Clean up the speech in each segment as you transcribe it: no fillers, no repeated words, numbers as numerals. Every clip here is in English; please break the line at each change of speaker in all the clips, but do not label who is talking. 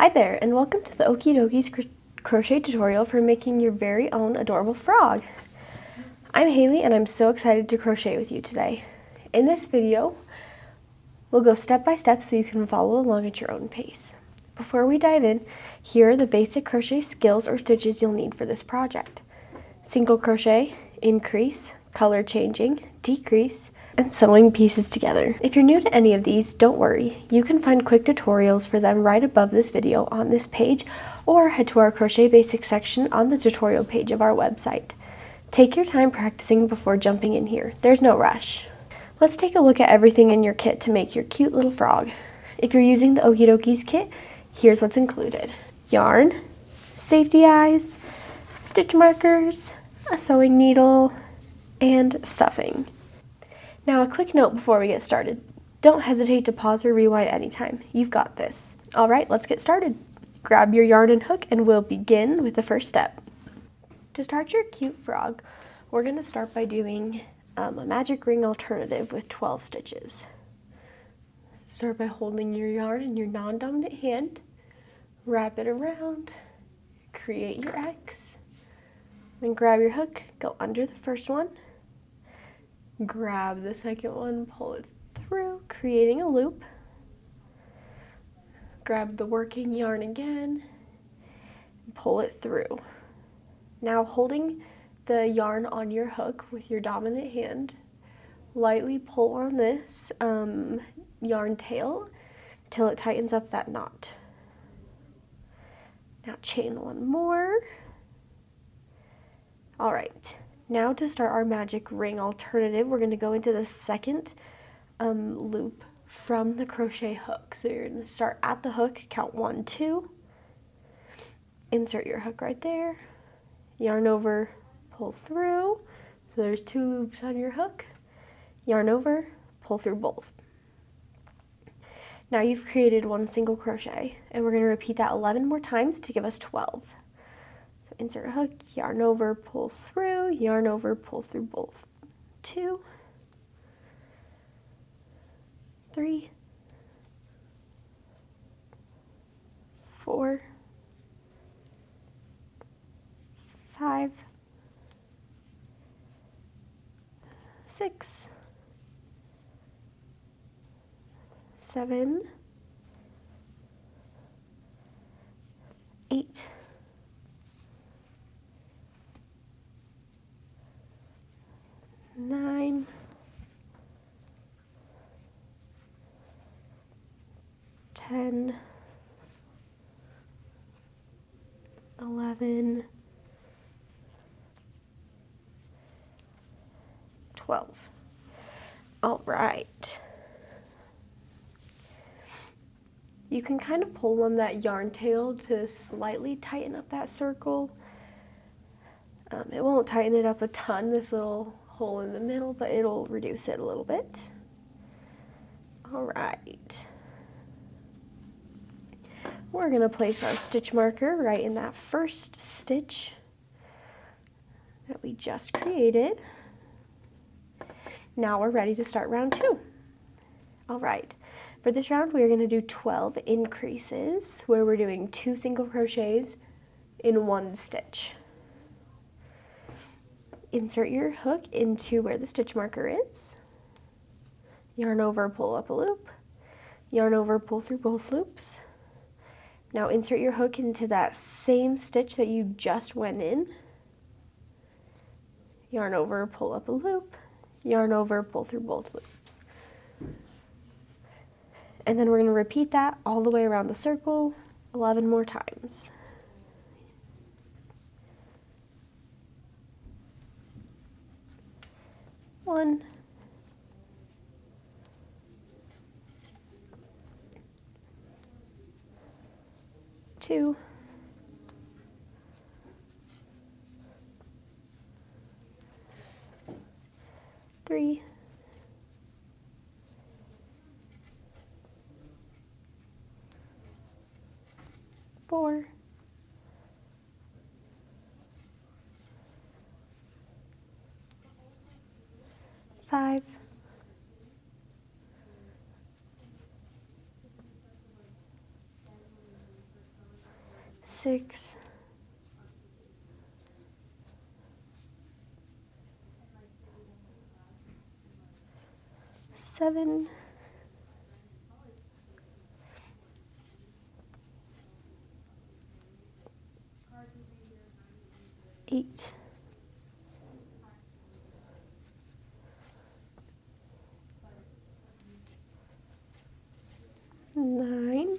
Hi there, and welcome to the Okey's crochet tutorial for making your very own adorable frog. I'm Haley, and I'm so excited to crochet with you today. In this video, we'll go step by step so you can follow along at your own pace. Before we dive in, here are the basic crochet skills or stitches you'll need for this project. Single crochet, increase, color changing, decrease, and sewing pieces together. If you're new to any of these, don't worry. You can find quick tutorials for them right above this video on this page, or head to our crochet basics section on the tutorial page of our website. Take your time practicing before jumping in here. There's no rush. Let's take a look at everything in your kit to make your cute little frog. If you're using the Okey's kit, here's what's included. Yarn, safety eyes, stitch markers, a sewing needle, and stuffing. Now a quick note before we get started. Don't hesitate to pause or rewind anytime. You've got this. Alright, let's get started. Grab your yarn and hook and we'll begin with the first step. To start your cute frog, we're going to start by doing a magic ring alternative with 12 stitches. Start by holding your yarn in your non-dominant hand, wrap it around, create your X, then grab your hook, go under the first one, grab the second one, pull it through, creating a loop. Grab the working yarn again, pull it through. Now holding the yarn on your hook with your dominant hand, lightly pull on this yarn tail till it tightens up that knot. Now chain one more. All right. Now to start our magic ring alternative, we're going to go into the second loop from the crochet hook. So you're going to start at the hook, count 1, 2, insert your hook right there, yarn over, pull through. So there's 2 loops on your hook, yarn over, pull through both. Now you've created 1 single crochet, and we're going to repeat that 11 more times to give us 12. Insert a hook, yarn over, pull through, yarn over, pull through both. 2, 3, 4, 5, 6, 7, 8, 9, 10, 11, 12. All right. You can kind of pull on that yarn tail to slightly tighten up that circle. It won't tighten it up a ton, this little hole in the middle, but it'll reduce it a little bit. All right. We're going to place our stitch marker right in that first stitch that we just created. Now we're ready to start round 2. All right. For this round, we're going to do 12 increases where we're doing 2 single crochets in 1 stitch. Insert your hook into where the stitch marker is. Yarn over, pull up a loop. Yarn over, pull through both loops. Now insert your hook into that same stitch that you just went in. Yarn over, pull up a loop. Yarn over, pull through both loops. And then we're going to repeat that all the way around the circle 11 more times. One, 2, 3, 4, 5, 6, 7, 8, 9,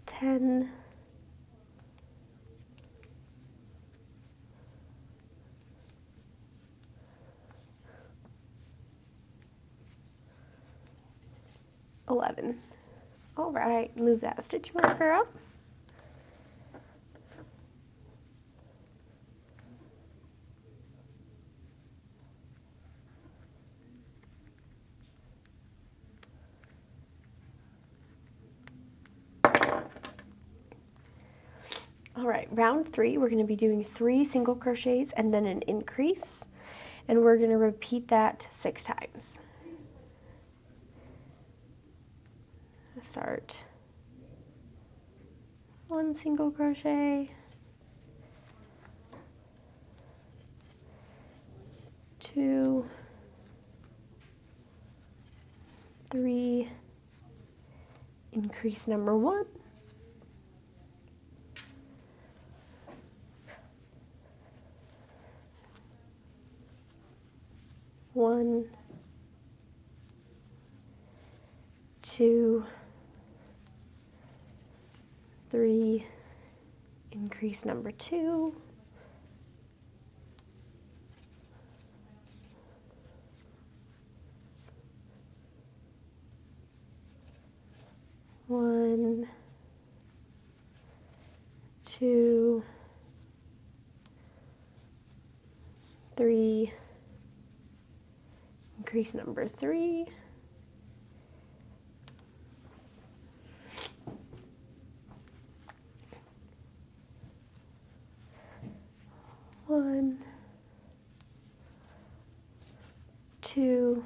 10, 11. All right, move that stitch marker up. All right, round 3, we're going to be doing 3 single crochets and then an increase, and we're going to repeat that 6 times. Start 1 single crochet, 2, 3, increase number 1, 1, 2, 3, increase number 2, 1, 2, 3, increase number 3, 1, 2,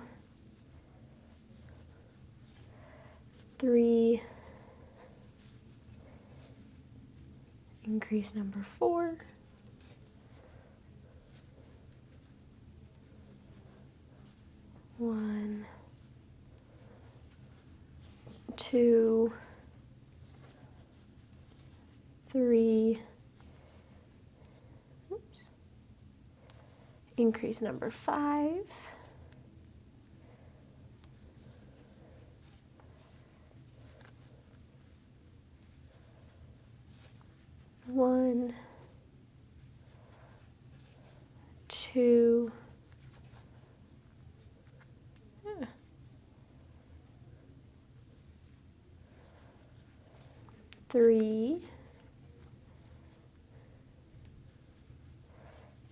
3, increase number 4, 1, 2, 3, increase number 5, 1, 2, 3,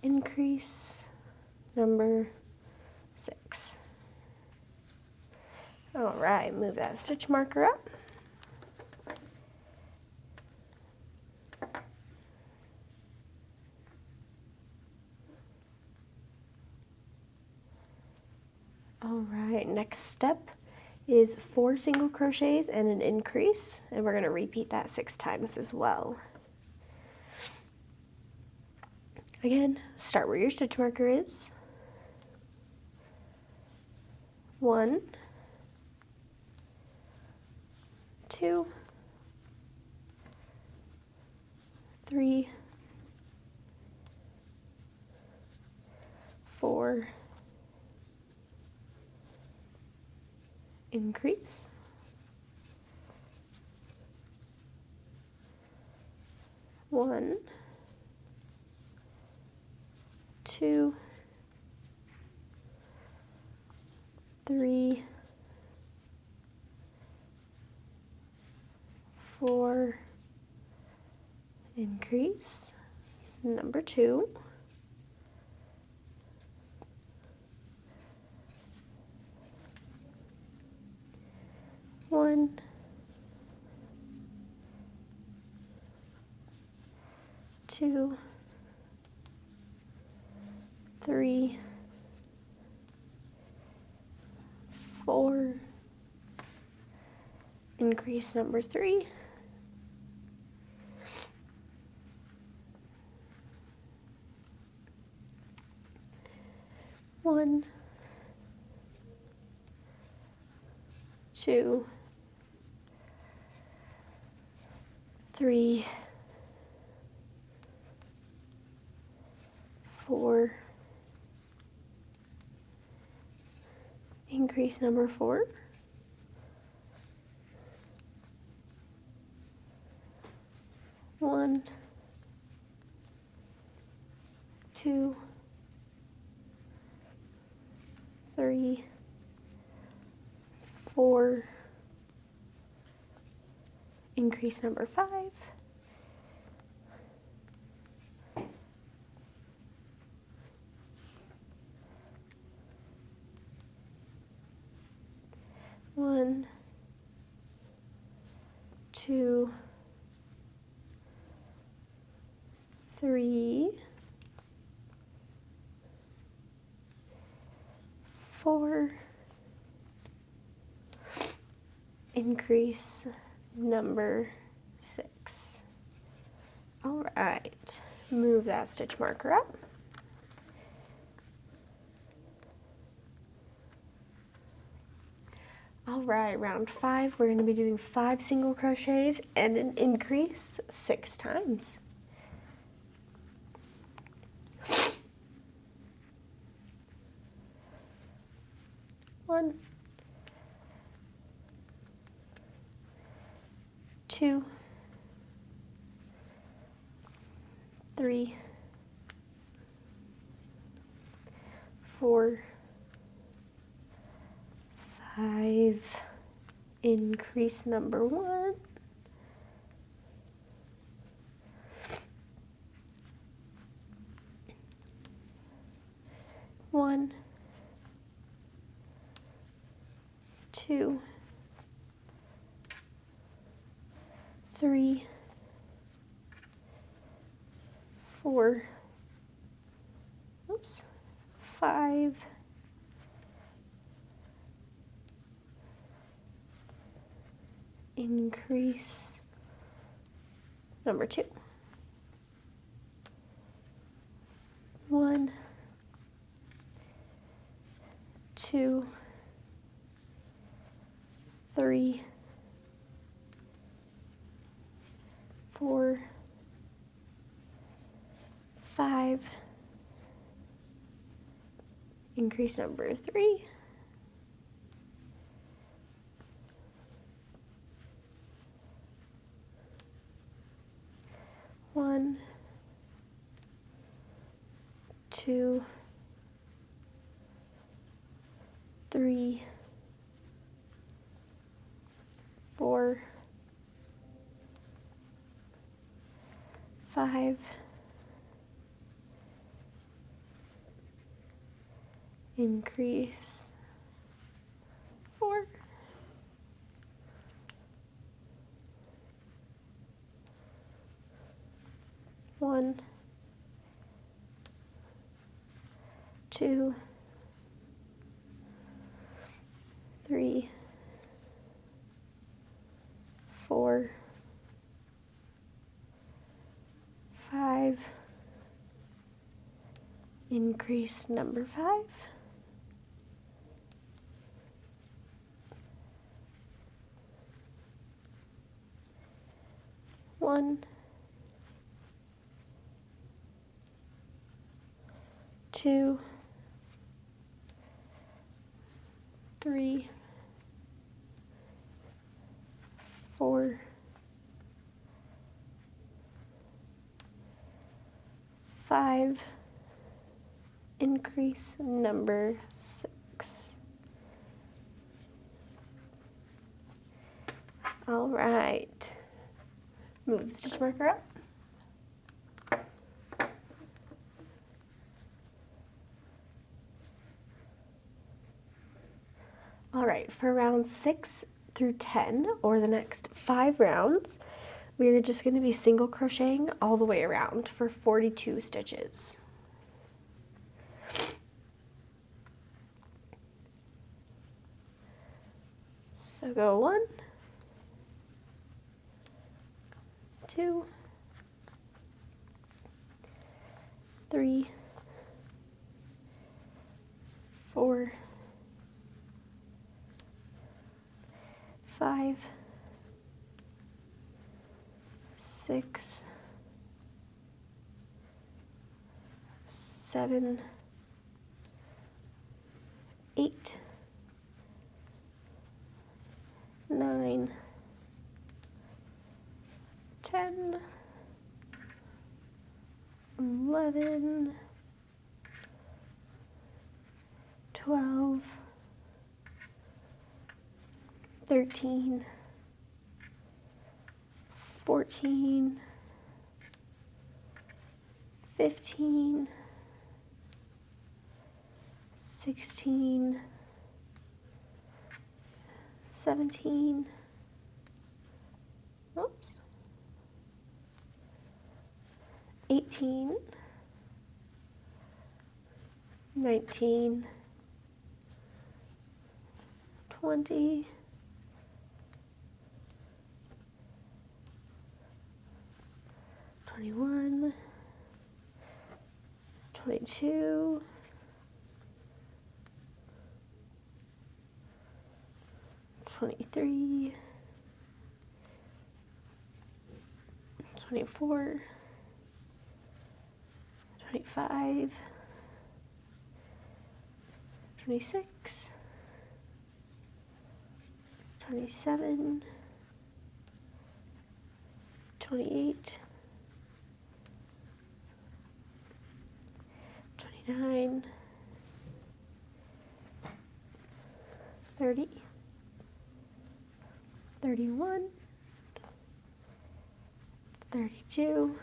increase number 6. All right, move that stitch marker up. All right, next step is 4 single crochets and an increase, and we're going to repeat that 6 times as well. Again, start where your stitch marker is. 1, 2, 3, 4, increase, 1, 2, 3, 4, increase, number 2, 1, 2, 3, 4, increase number 3, 1, 2, 3, 4, increase number 4, 1, 2, 3, 4, increase number 5, 1, 2, 3, 4, increase number 6. All right, move that stitch marker up. All right, round 5, we're going to be doing 5 single crochets and an increase 6 times. 1, 2, 3, 4, 5, increase number 1, 1, 2, 3, 4, 5, increase number 2, 1, 2, 3, 4, 5, increase number 3, 1, 2, 3, 4, 5, increase 4, 1, 2, 3, 4, 5, increase number 5, 1, 2, 3, 4, 5, increase number 6. All right, move the stitch marker up. All right, for round 6 through 10, or the next 5 rounds, we're just going to be single crocheting all the way around for 42 stitches. So go 1, 2, 3, 4, 5, 6, 7, 8, 9, 10, 11, 12, 13, 14, 15, 16, 17, oops, 18, 19, 20, 21, 22, 23, 24, 25, 26, 27, 28, 29, 30, 31, 32,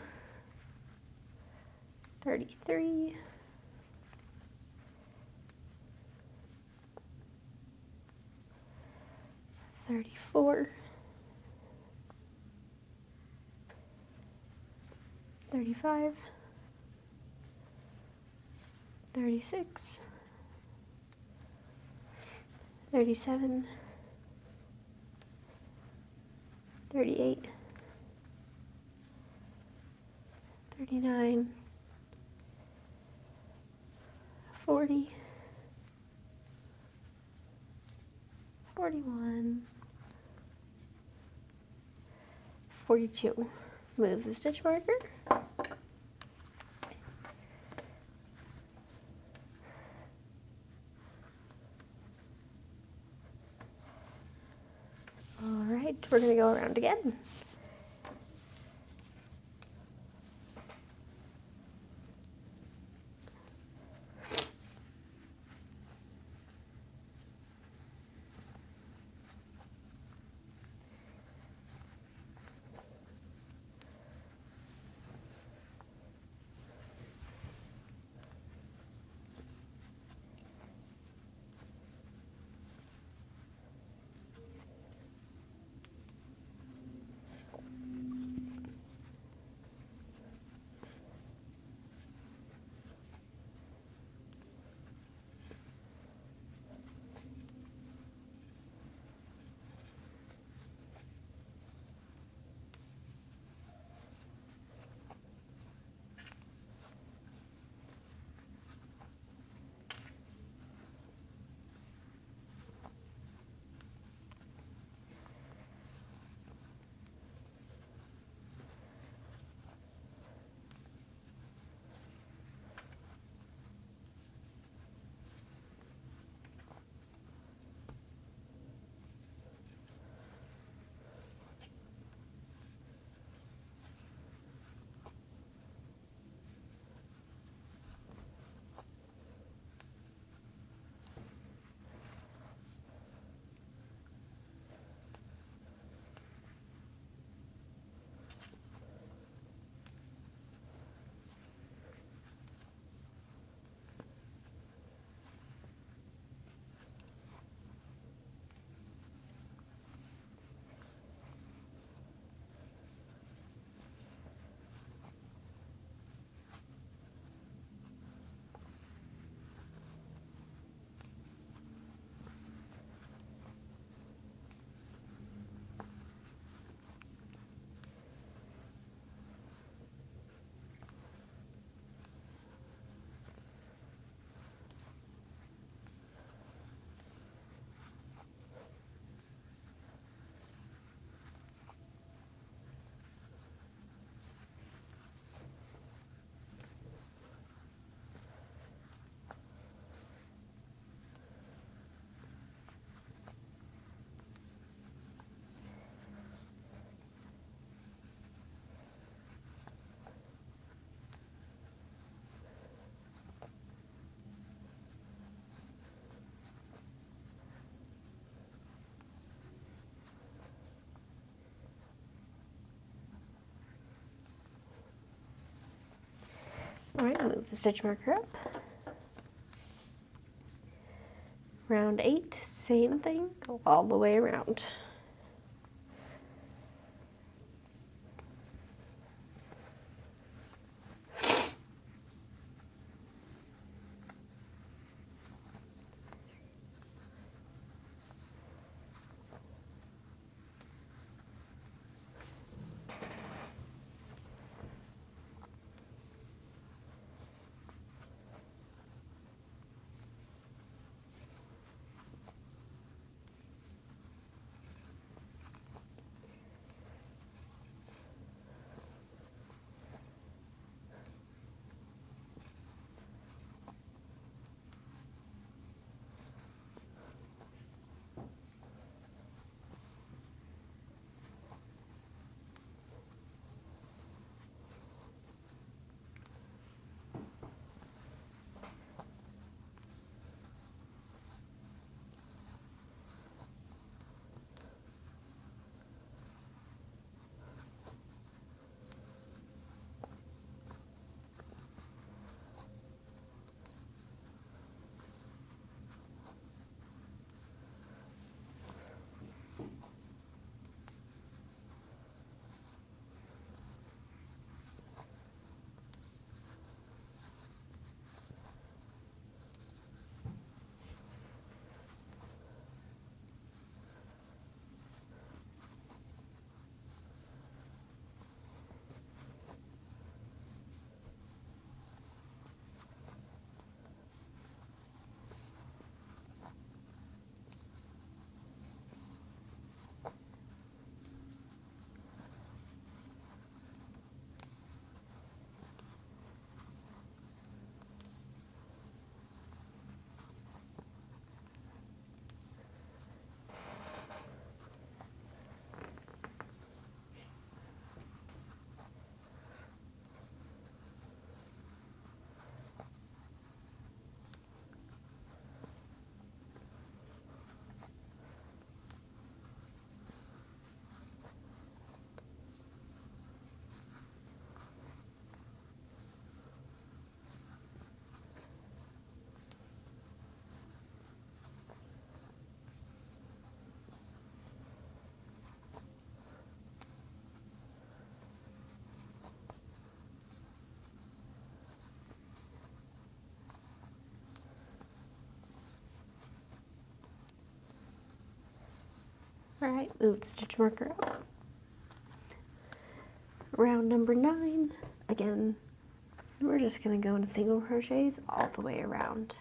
33, 34, 35, 36, 37, 38, 39, 40, 41, 42. Move the stitch marker. Alright, we're going to go around again. Move the stitch marker up. Round 8, same thing, go all the way around. Alright, move the stitch marker up. Round number 9, again, we're just going to go into single crochets all the way around.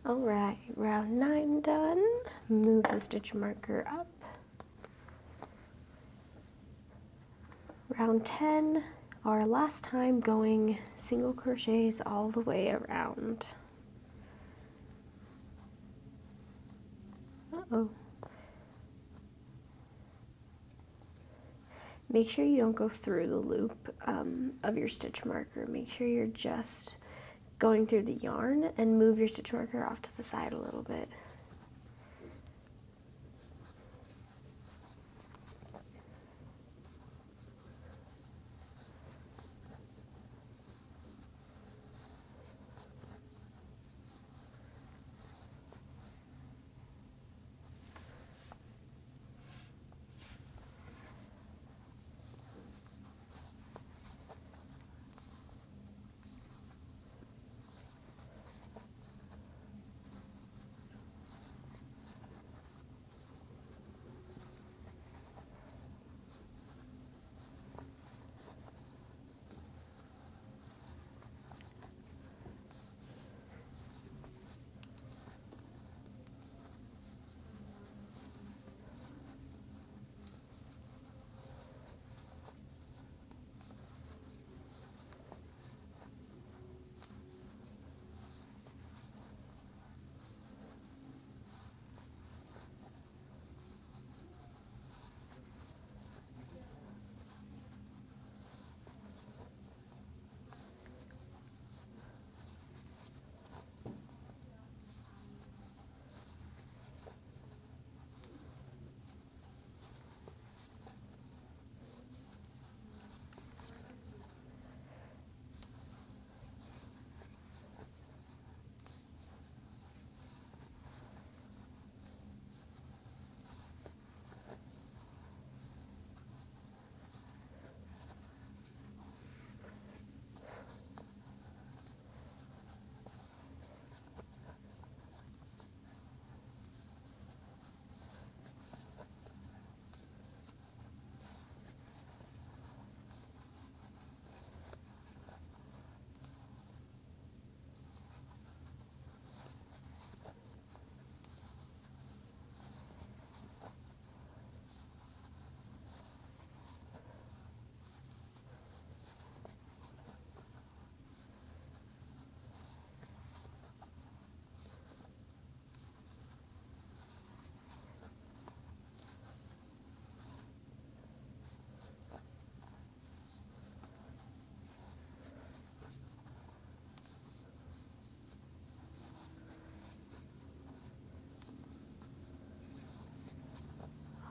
Alright, round 9 done. Move the stitch marker up. Round 10, our last time going single crochets all the way around. Uh-oh. Make sure you don't go through the loop of your stitch marker. Make sure you're just going through the yarn and move your stitch marker off to the side a little bit.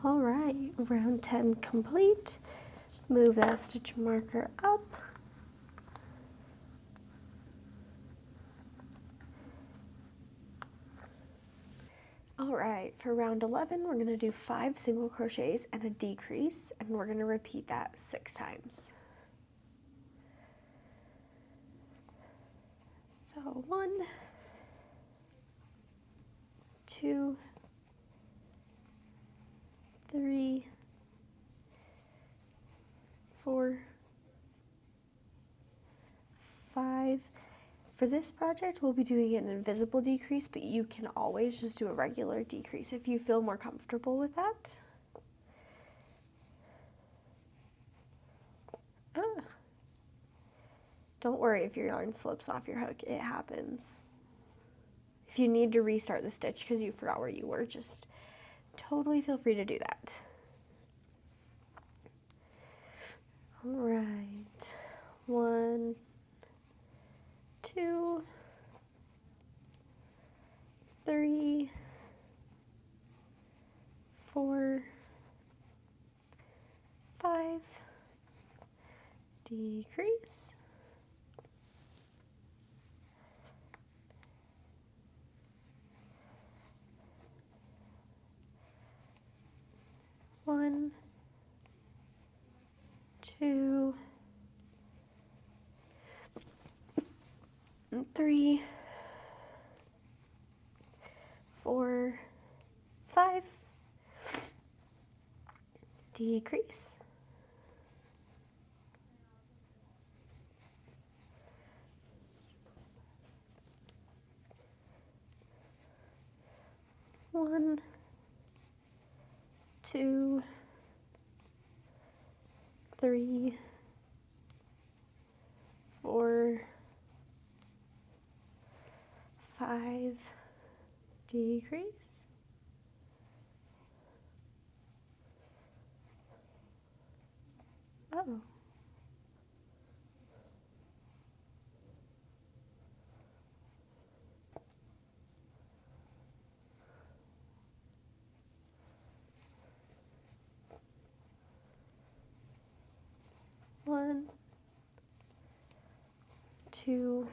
Alright, round 10 complete. Move that stitch marker up. Alright, for round 11, we're going to do 5 single crochets and a decrease, and we're going to repeat that 6 times. So 1, 2, 3, 4, 5. For this project, we'll be doing an invisible decrease, but you can always just do a regular decrease if you feel more comfortable with that. Don't worry if your yarn slips off your hook, it happens. If you need to restart the stitch because you forgot where you were, just totally feel free to do that. Alright, 1, 2, 3, 4, 5, decrease. 1, 2, 3, 4, 5, decrease. 1, 2, 3, 4, 5, decrease. 1, 2,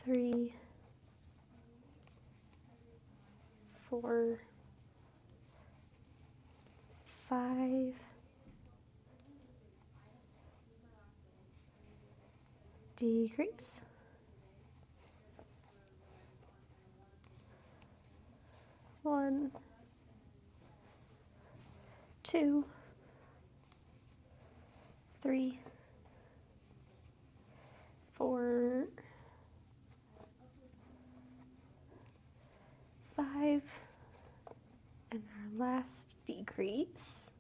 3, 4, 5, decrease. 1, 2, 3, 4, 5, and our last decrease.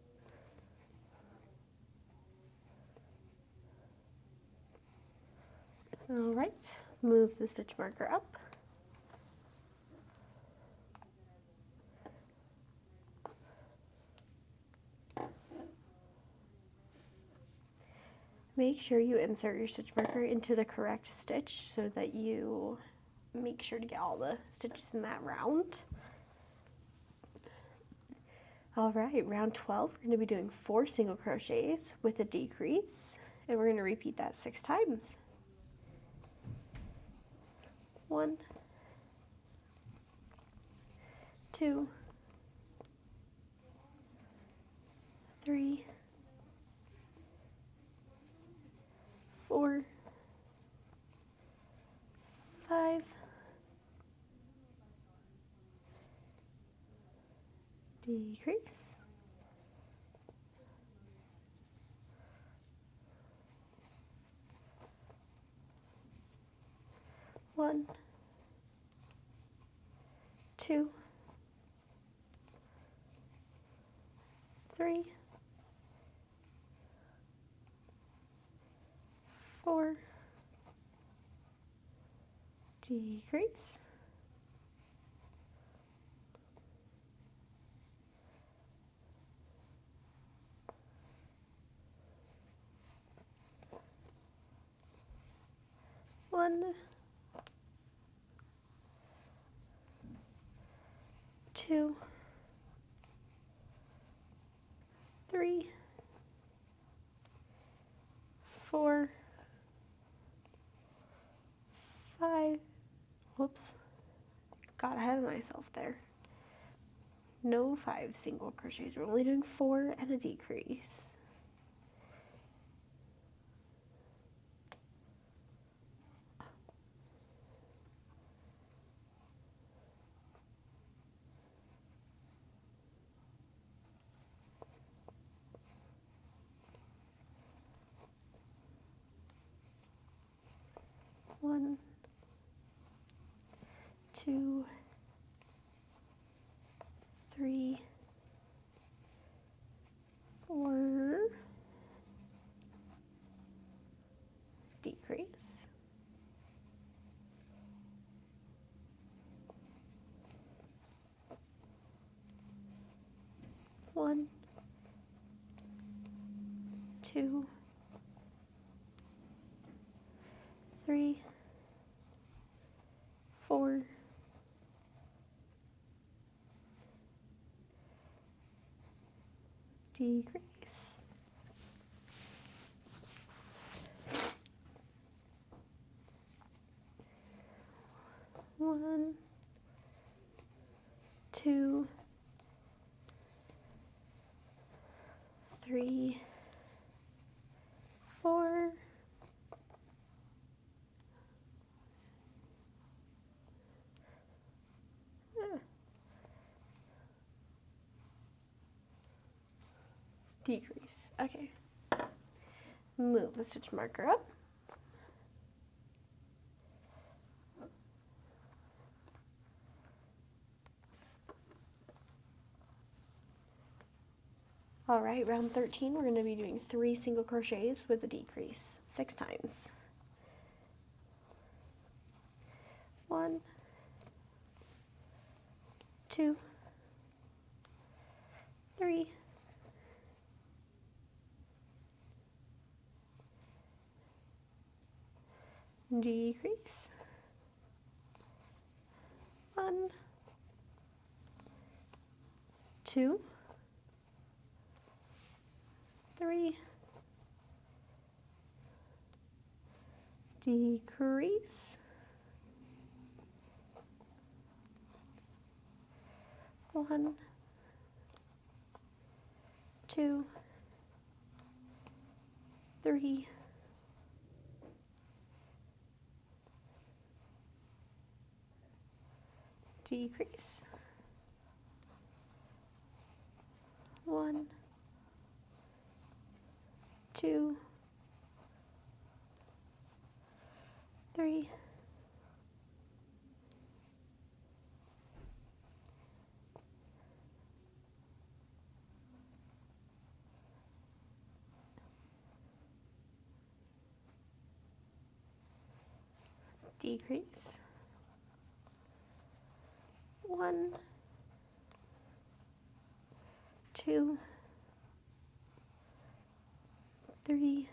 All right, move the stitch marker up. Make sure you insert your stitch marker into the correct stitch so that you make sure to get all the stitches in that round. All right, round 12, we're going to be doing 4 single crochets with a decrease, and we're going to repeat that 6 times. 1, 2, 3, 4, 5, decrease. 1, 2, 3, 4, decrease. 1, 2, 3, 4, 5, whoops, got ahead of myself there. No 5 single crochets, we're only doing 4 and a decrease. 1, 2, 3, 4, decrease. 1, 2, 3, 4, decrease. 1, 2, 3, 4, decrease. Okay. Move the stitch marker up. All right, round 13, we're going to be doing 3 single crochets with a decrease 6 times. 1, 2, 3, decrease, 1, 2, 3, decrease, 1, 2, 3, decrease, 1, 2, 3, decrease, 1, 2, 3,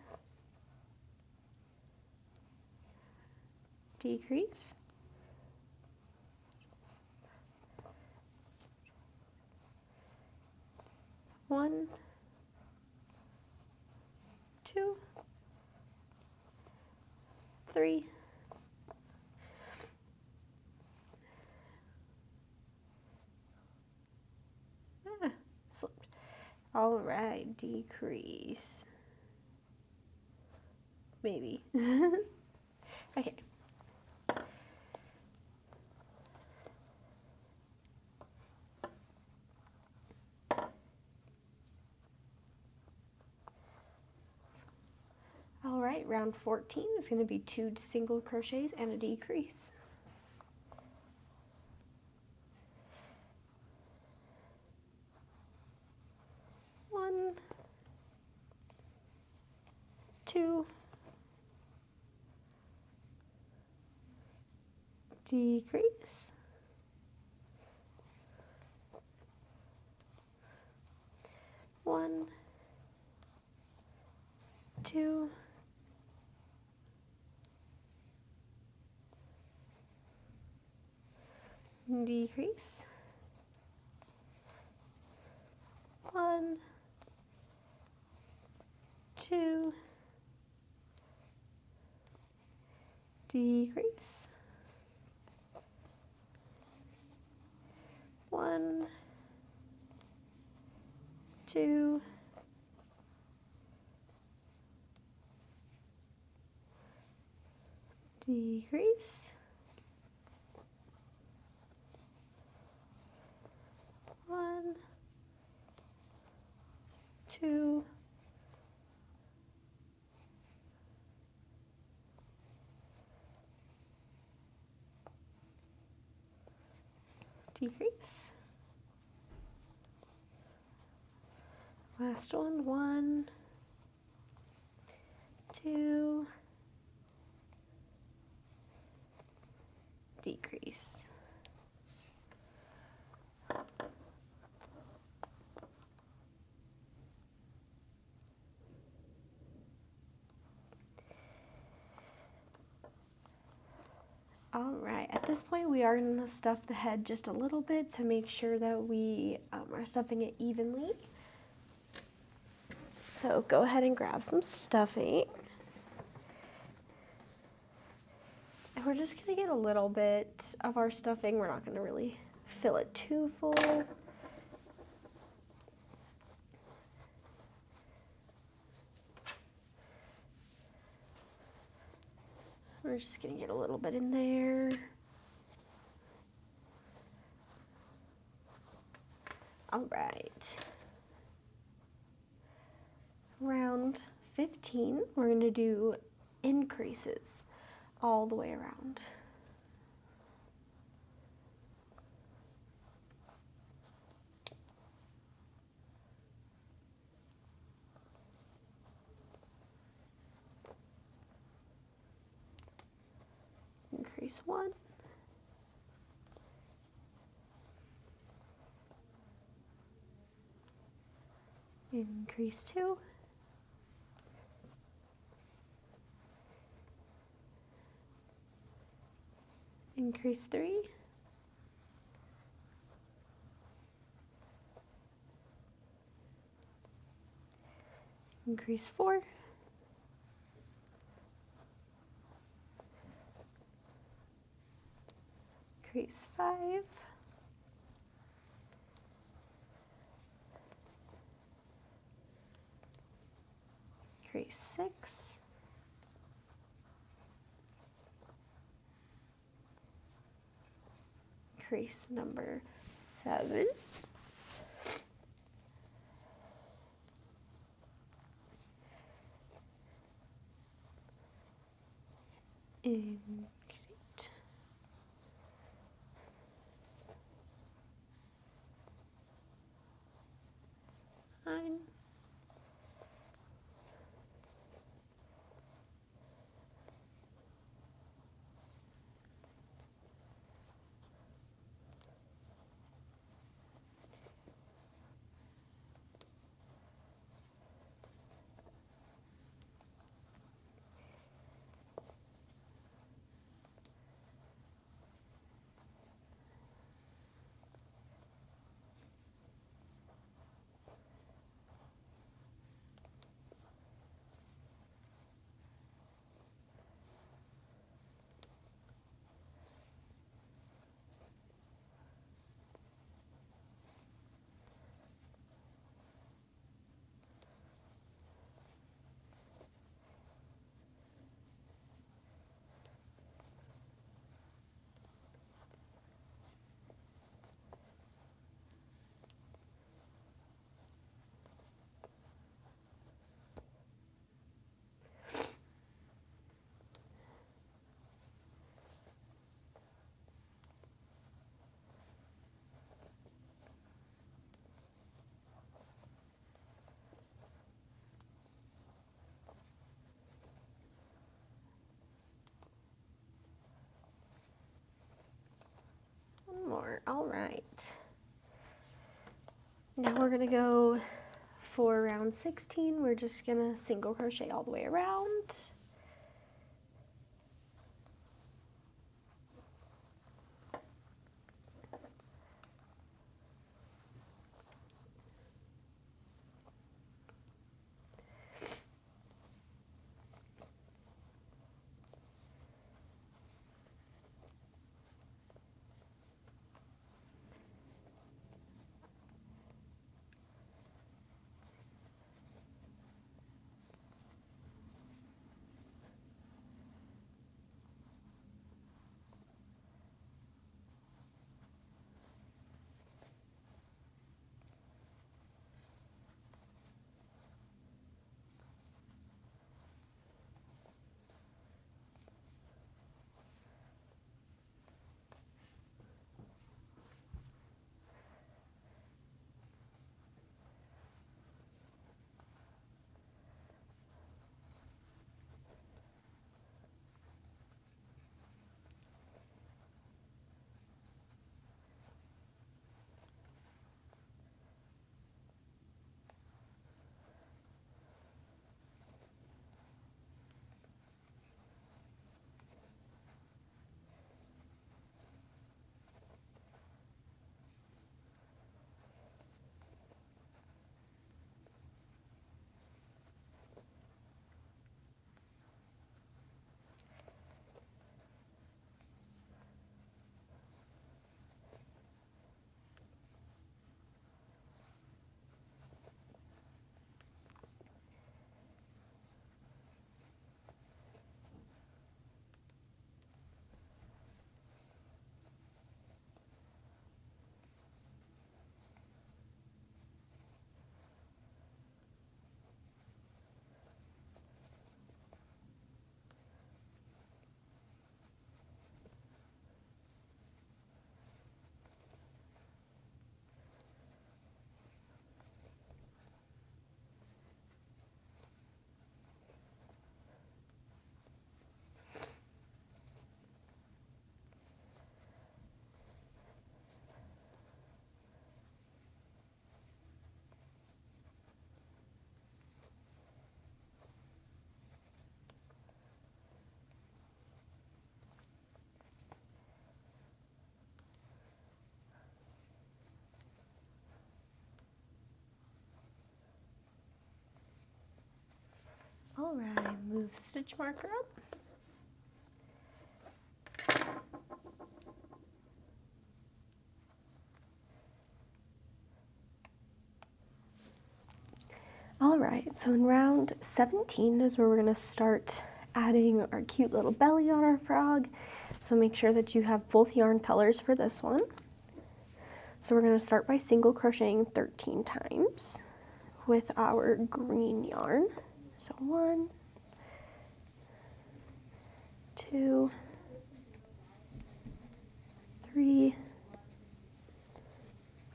decrease, 1, 2, 3, slipped. All right, decrease. Maybe. Okay. All right, round 14 is going to be 2 single crochets and a decrease. 1, 2, decrease, 1, 2, decrease, 1, 2, decrease, 1, 2, decrease, 1, 2, decrease. Last one, 1, 2, decrease. All right, at this point we are going to stuff the head just a little bit to make sure that we are stuffing it evenly. So go ahead and grab some stuffing. And we're just going to get a little bit of our stuffing. We're not going to really fill it too full. We're just going to get a little bit in there. All right. Round 15, we're going to do increases all the way around. increase 1, increase 2, increase 3, increase 4, increase 5, increase 6, increase number 7, increase 8, nine, one more. All right. Now we're gonna go for round 16. We're just gonna single crochet all the way around. All right, move the stitch marker up. All right, so in round 17 is where we're gonna start adding our cute little belly on our frog. So make sure that you have both yarn colors for this one. So we're gonna start by single crocheting 13 times with our green yarn. So 1, 2, 3,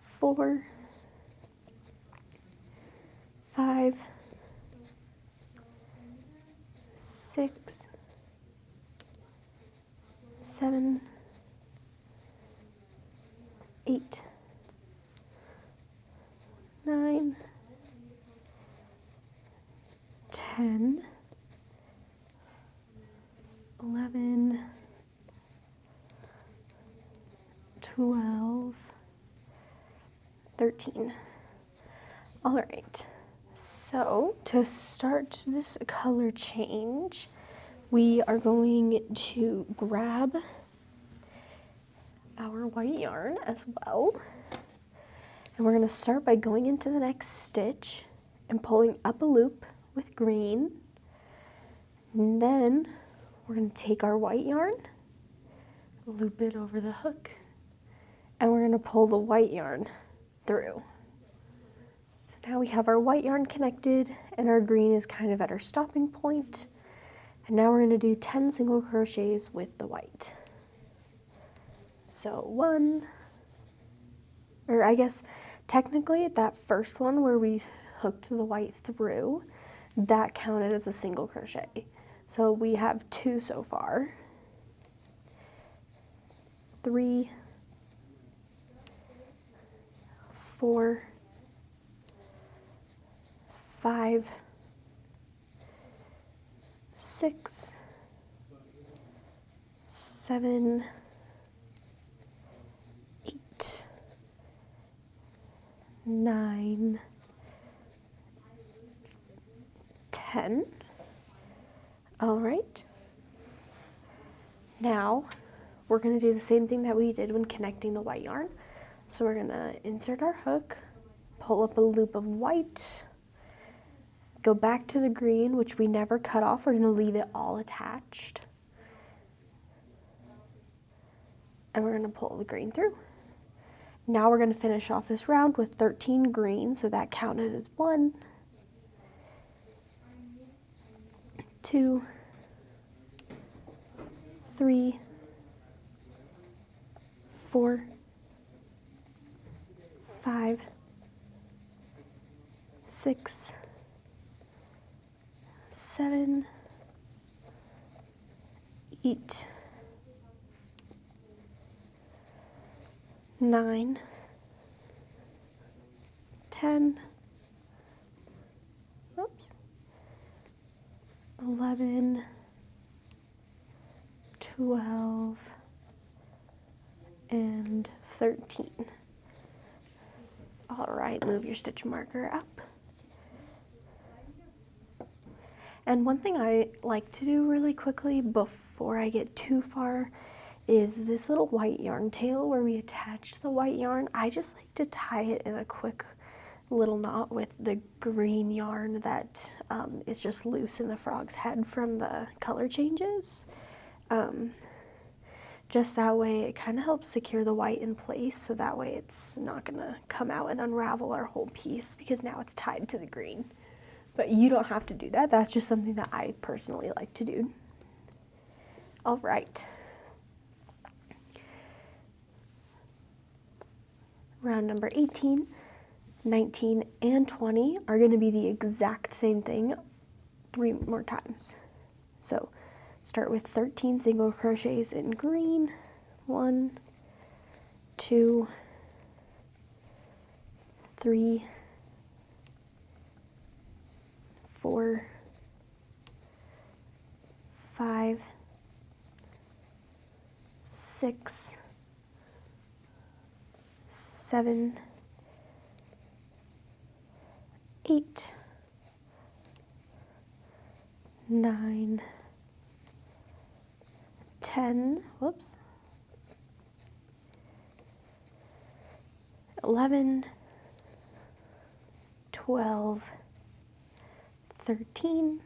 4, 5, 6, 7, 8, 9, 10, 11, 12, 13. All right, so to start this color change, we are going to grab our white yarn as well. And we're going to start by going into the next stitch and pulling up a loop with green. And then we're going to take our white yarn, loop it over the hook, and we're going to pull the white yarn through. So now we have our white yarn connected and our green is kind of at our stopping point. And now we're going to do 10 single crochets with the white. So 1, or I guess technically that first one where we hooked the white through, that counted as a single crochet. So we have 2 so far. 3, 4, 5, 6, 7, 8, 9, 10. All right. Now we're going to do the same thing that we did when connecting the white yarn. So we're going to insert our hook, pull up a loop of white, go back to the green, which we never cut off. We're going to leave it all attached. And we're going to pull the green through. Now we're going to finish off this round with 13 green, so that counted as 1, 2, 3, 4, 5, 6, 7, 8, 9, 10, oops, 11, 12, and 13. All right, move your stitch marker up. And one thing I like to do really quickly before I get too far is this little white yarn tail where we attach the white yarn. I just like to tie it in a quick little knot with the green yarn that is just loose in the frog's head from the color changes. Just that way it kind of helps secure the white in place, so that way it's not gonna come out and unravel our whole piece because now it's tied to the green. But you don't have to do that. That's just something that I personally like to do. All right. Round number 18, 19, and 20 are going to be the exact same thing 3 more times. So start with 13 single crochets in green. 1, 2, 3, 4, 5, 6, 7, 8, 9, 10, 11, 12, 13.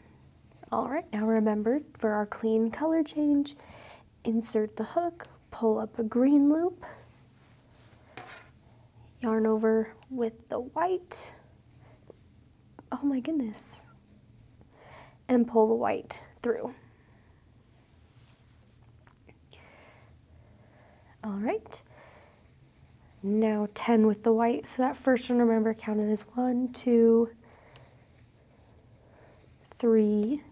All right, now remember, for our clean color change, insert the hook, pull up a green loop, yarn over with the white, oh my goodness, and pull the white through. All right, now 10 with the white, so that first one, remember, counted as 1, 2, 3,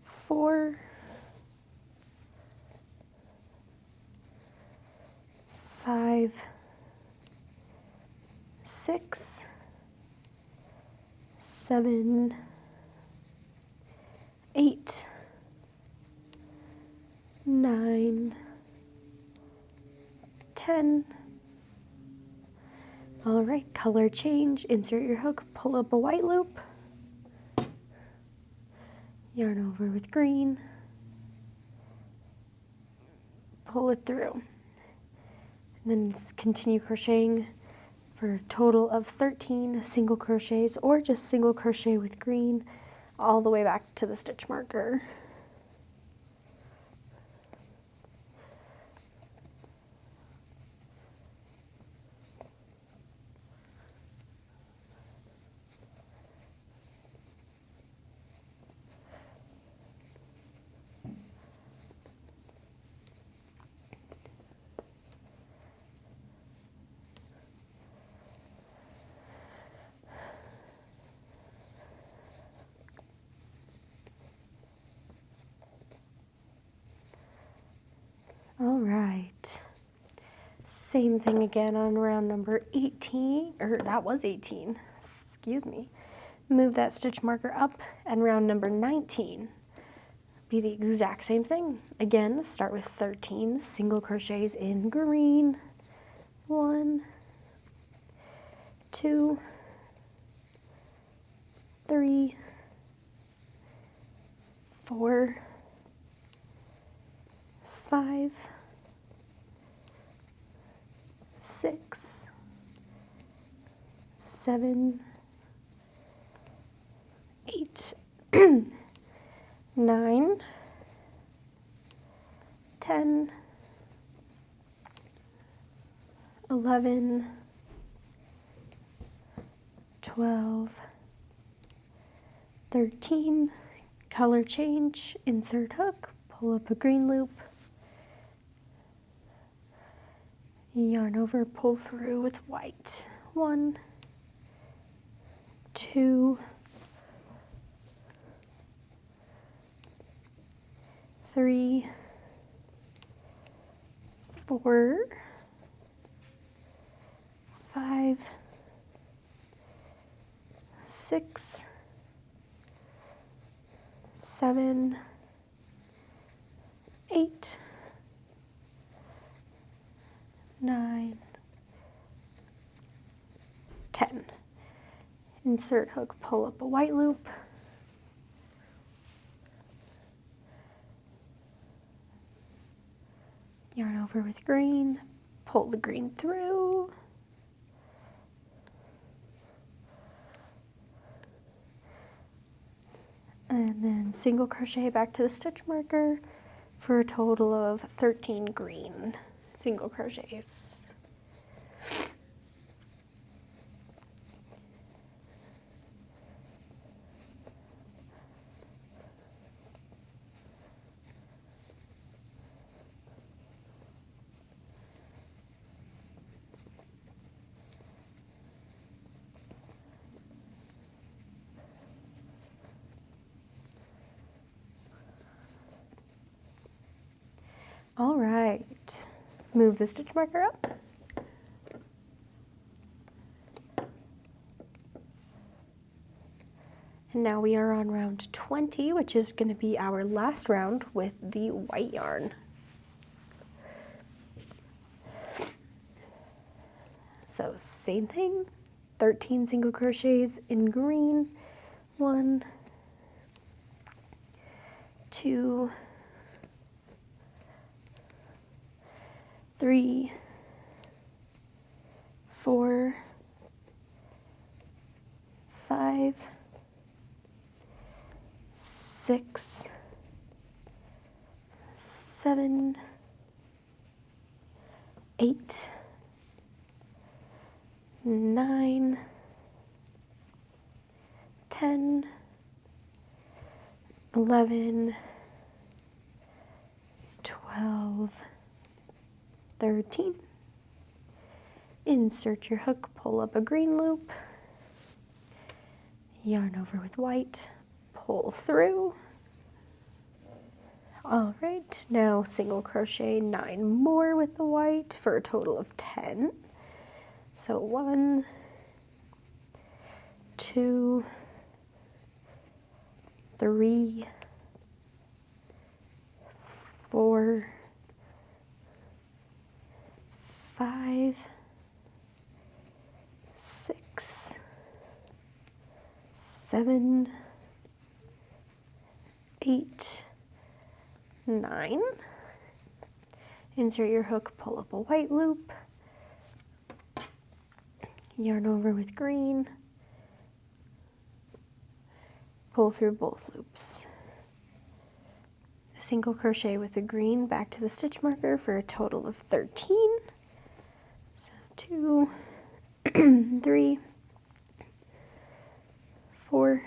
4, 5, 6, 7, 8, 9, 10. All right, color change, insert your hook, pull up a white loop, yarn over with green, pull it through, and then continue crocheting for a total of 13 single crochets, or just single crochet with green all the way back to the stitch marker. All right, same thing again on round number 18, or that was 18, excuse me. Move that stitch marker up, and round number 19, be the exact same thing. Again, start with 13 single crochets in green. 1, 2, 3, 4, 5, 6, 7, 8, 9, 10, 11, 12, 13, color change, insert hook, pull up a green loop, yarn over, pull through with white. 1, 2, 3, 4, 5, 6, 7, 8, 9, 10. Insert hook, pull up a white loop, yarn over with green, pull the green through, and then single crochet back to the stitch marker for a total of 13 green single crochets. All right, move the stitch marker up. And now we are on round 20, which is going to be our last round with the white yarn. So same thing, 13 single crochets in green. 1, 2, 3, 4, 5, 6, 7, 8, 9, 10, 11, 12, 13. Insert your hook, pull up a green loop, yarn over with white, pull through. All right, now single crochet 9 more with the white for a total of 10. So 1, 2, 3, 4, 5, 6, 7, 8, 9. Insert your hook, pull up a white loop, yarn over with green, pull through both loops. Single crochet with the green back to the stitch marker for a total of 13. So 2, 3, 4,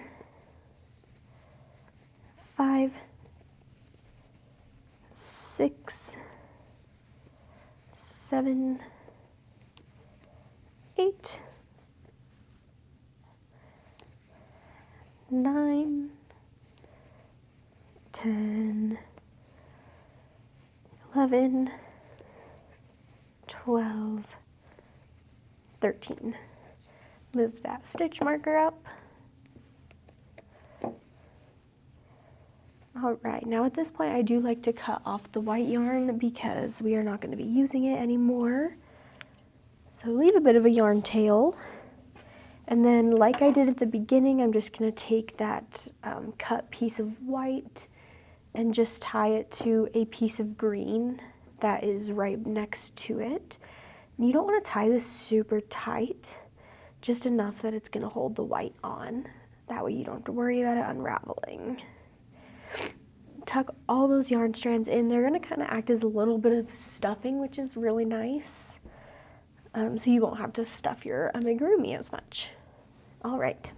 5, 6, 7, 8, 9, 10, 11, 12, 13. Move that stitch marker up. All right, now at this point I do like to cut off the white yarn because we are not going to be using it anymore. So leave a bit of a yarn tail. And then like I did at the beginning, I'm just going to take that cut piece of white and just tie it to a piece of green that is right next to it. And you don't want to tie this super tight, just enough that it's going to hold the white on. That way you don't have to worry about it unraveling. Tuck all those yarn strands in. They're going to kind of act as a little bit of stuffing, which is really nice. So you won't have to stuff your amigurumi as much. All right.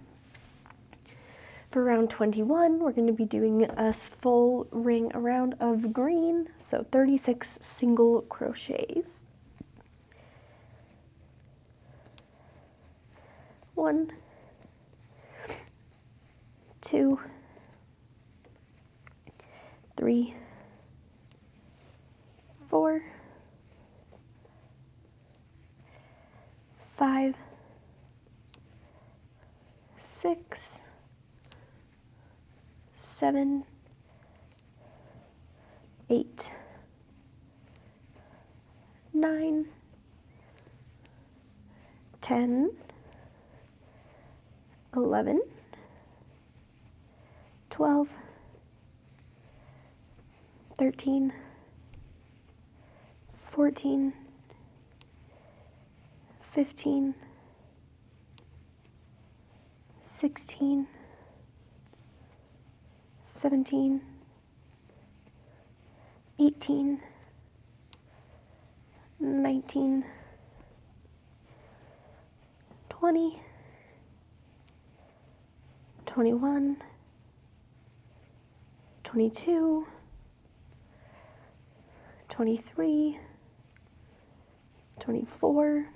For round 21, we're going to be doing a full ring around of green, so 36 single crochets. 1, 2, 3, 4, 5, 6, 7, 8, 9, 10, 11, 12, 13, 14, 15, 16, 17, 18, 19, 20, 21, 22, 23, 24,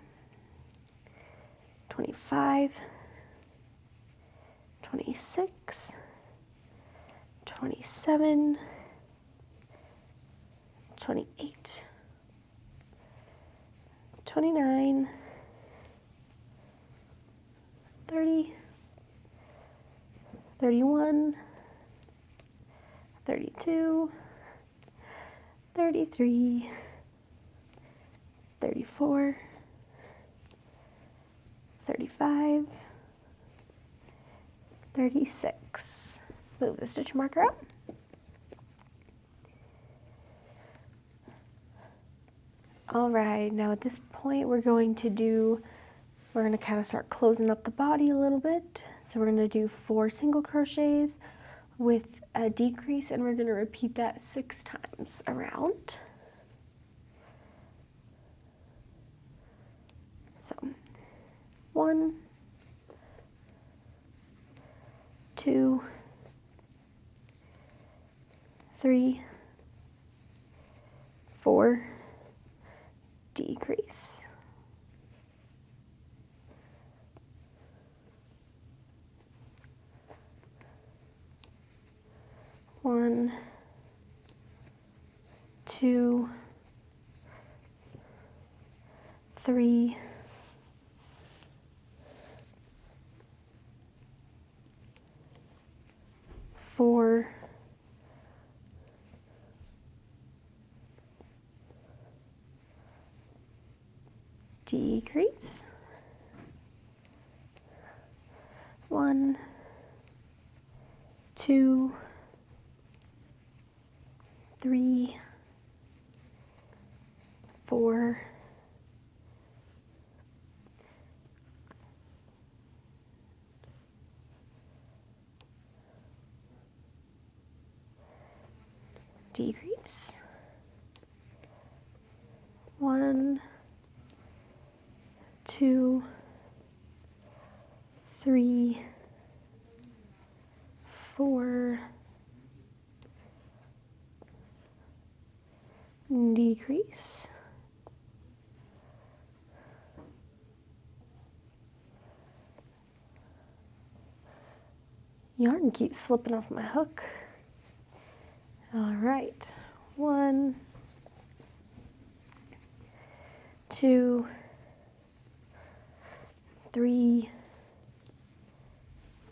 25, 26, 27, 28, 29, 30, 31, 32, 33, 34, 35, 36. Move the stitch marker up. All right, now at this point we're going to kind of start closing up the body a little bit. So we're going to do 4 single crochets with a decrease, and we're going to repeat that 6 times around. So 1, 2, 3, 4, decrease. 1, 2, 3, 4, decrease. 1, 2, 3, 4, decrease. 1, 2, 3, 4, decrease. Yarn keeps slipping off my hook. All right, 1, 2, 3,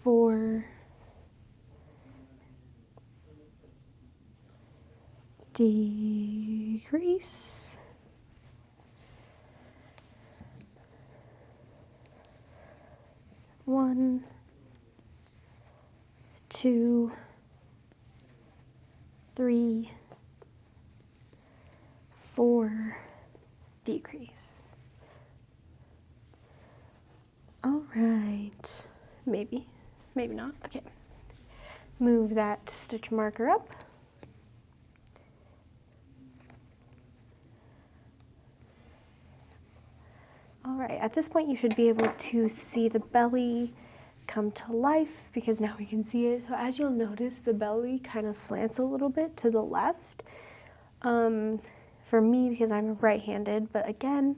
4, decrease. 1, 2, 3, 4, decrease. All right, maybe not. Okay, move that stitch marker up. All right, at this point you should be able to see the belly come to life because now we can see it. So as you'll notice, the belly kind of slants a little bit to the left. For me, because I'm right-handed, but again,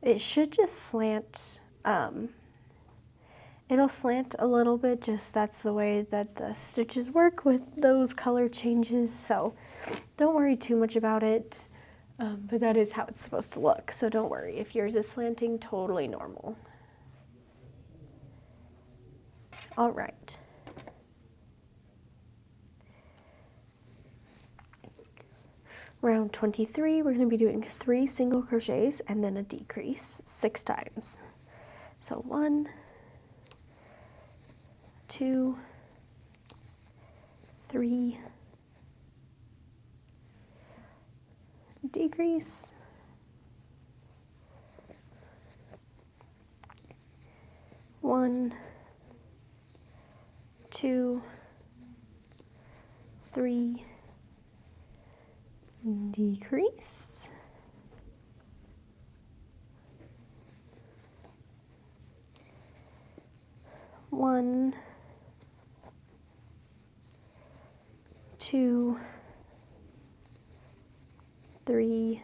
it should just slant. It'll slant a little bit, just that's the way that the stitches work with those color changes, so don't worry too much about it. But that is how it's supposed to look, so don't worry. If yours is slanting, totally normal. All right. Round 23, we're going to be doing 3 single crochets and then a decrease 6 times. So 1, 2, 3, decrease, 1, 2, 3, decrease, 1, 2, 3,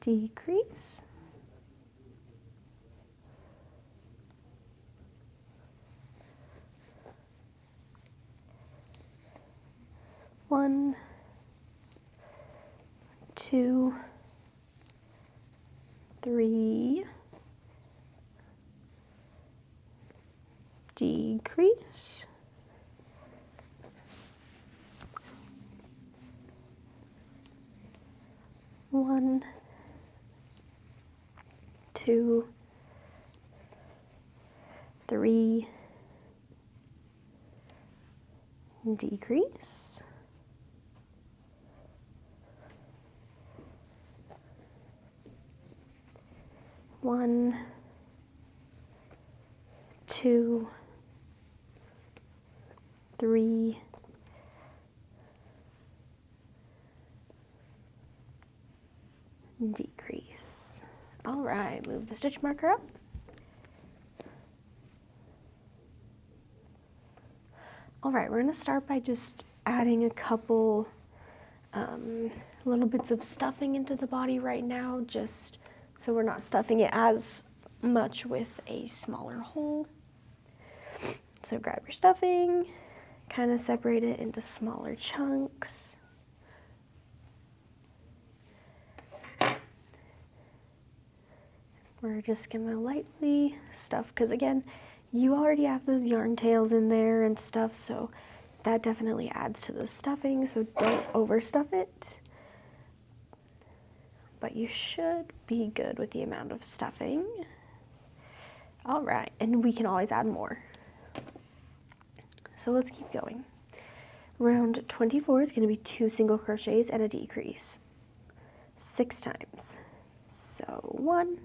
decrease, 1, 2, 3, decrease, 1, 2, 3, decrease, 1, 2, 3, decrease. All right, move the stitch marker up. All right, we're gonna start by just adding a couple little bits of stuffing into the body right now, just so we're not stuffing it as much with a smaller hole. So grab your stuffing, kind of separate it into smaller chunks. We're just gonna lightly stuff, because again, you already have those yarn tails in there and stuff, so that definitely adds to the stuffing, so don't overstuff it. But you should be good with the amount of stuffing. All right, and we can always add more. So let's keep going. Round 24 is going to be 2 single crochets and a decrease 6 times. So 1,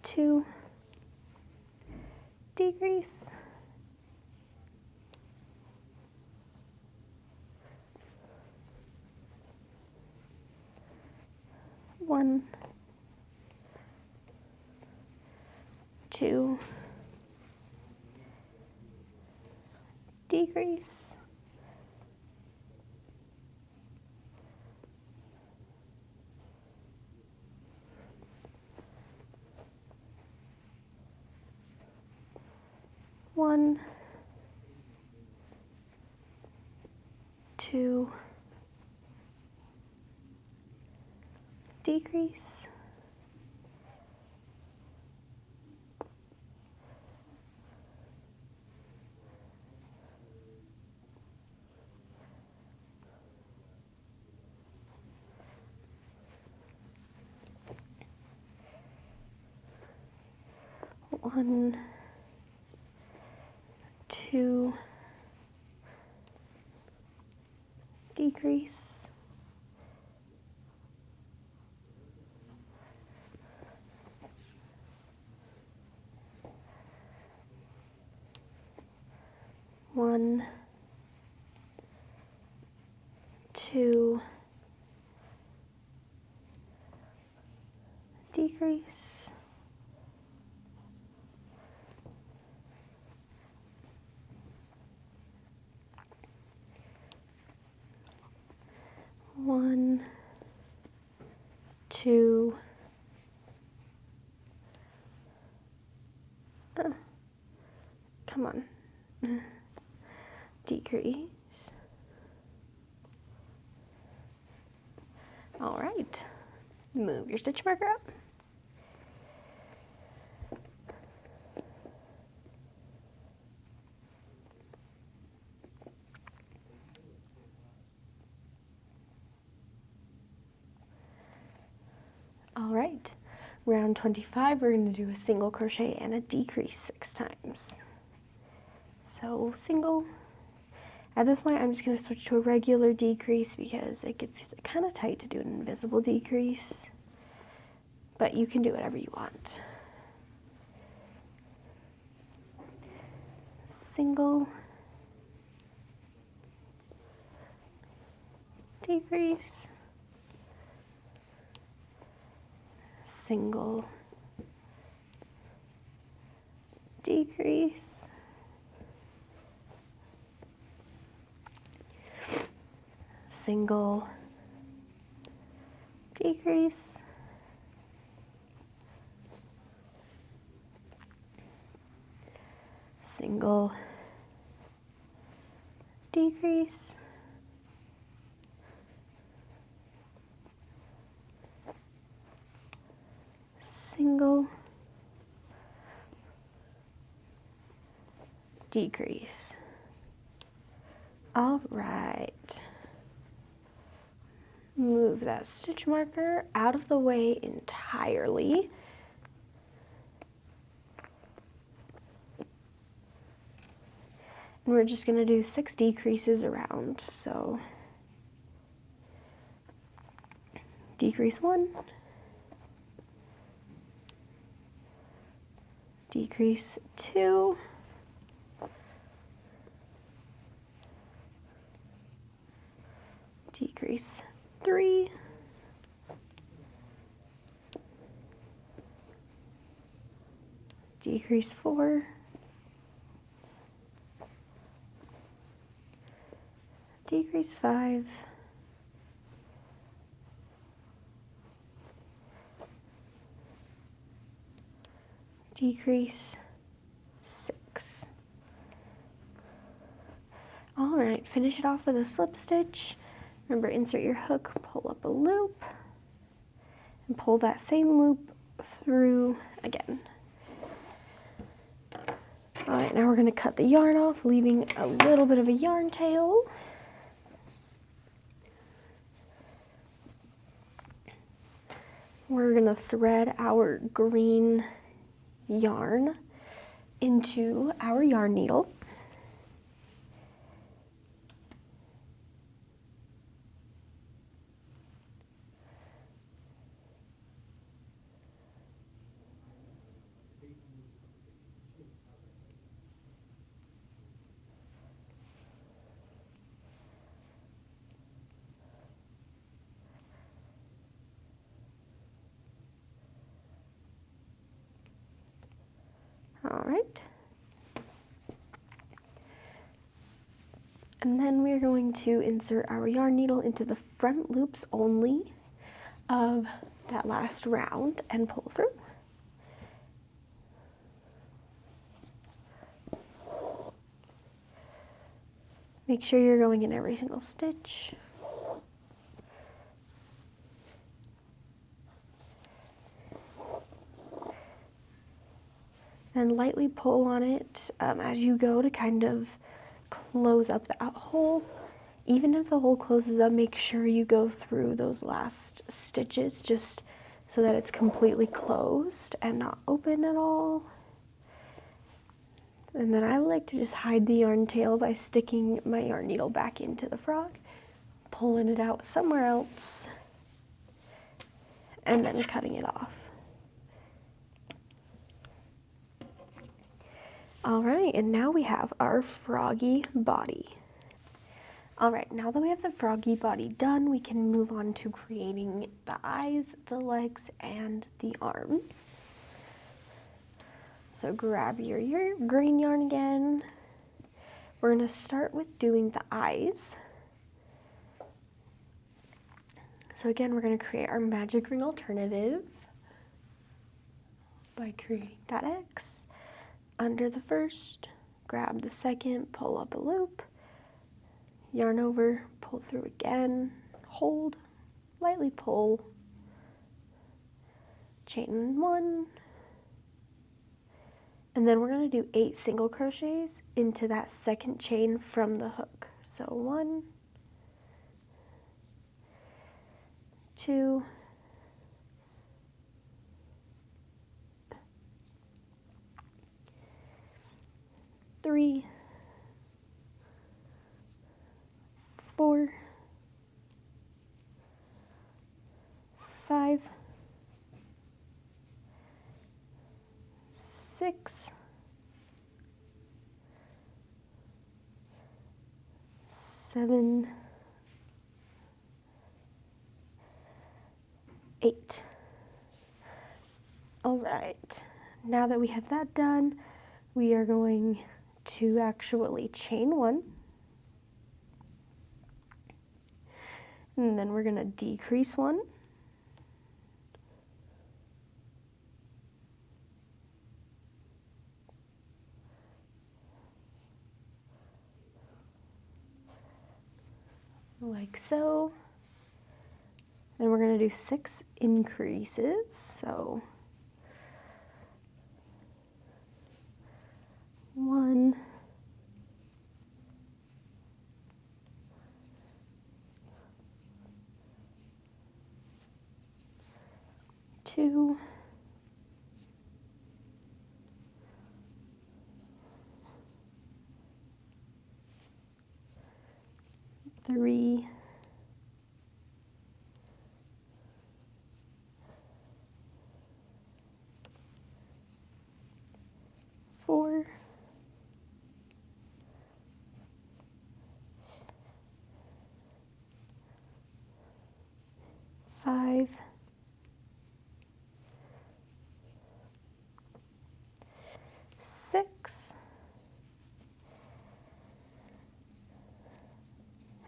2, decrease, 1, 2, decrease, 1, 2, decrease, 1, 2, decrease, 1, 2, decrease, 1, 2, come on, decrease. All right, move your stitch marker up. All right, round 25, we're going to do a single crochet and a decrease 6 times. So single. At this point, I'm just going to switch to a regular decrease because it gets kind of tight to do an invisible decrease, but you can do whatever you want. Single, decrease, single, decrease, single, decrease, single, decrease, single, decrease. All right. Move that stitch marker out of the way entirely. And we're just going to do 6 decreases around. So decrease 1, decrease 2, decrease 3, decrease 4, decrease 5, decrease 6. All right, finish it off with a slip stitch. Remember, insert your hook, pull up a loop, and pull that same loop through again. All right, now we're going to cut the yarn off, leaving a little bit of a yarn tail. We're going to thread our green yarn into our yarn needle. All right. And then we're going to insert our yarn needle into the front loops only of that last round and pull through. Make sure you're going in every single stitch. And lightly pull on it as you go to kind of close up that hole. Even if the hole closes up, make sure you go through those last stitches just so that it's completely closed and not open at all. And then I like to just hide the yarn tail by sticking my yarn needle back into the frog, pulling it out somewhere else, and then cutting it off. All right, and now we have our froggy body. All right, now that we have the froggy body done, we can move on to creating the eyes, the legs, and the arms. So grab your green yarn again. We're gonna start with doing the eyes. So again, we're gonna create our magic ring alternative by creating that X. Under the first, grab the second, pull up a loop, yarn over, pull through again, hold, lightly pull, chain 1, and then we're going to do 8 single crochets into that second chain from the hook. So 1, 2, 3, 4, 5, 6, 7, 8. All right, now that we have that done, we are going to actually chain 1, and then we're going to decrease 1, like so. Then we're going to do 6 increases, so 1, 2, 3, 4, 5, 6,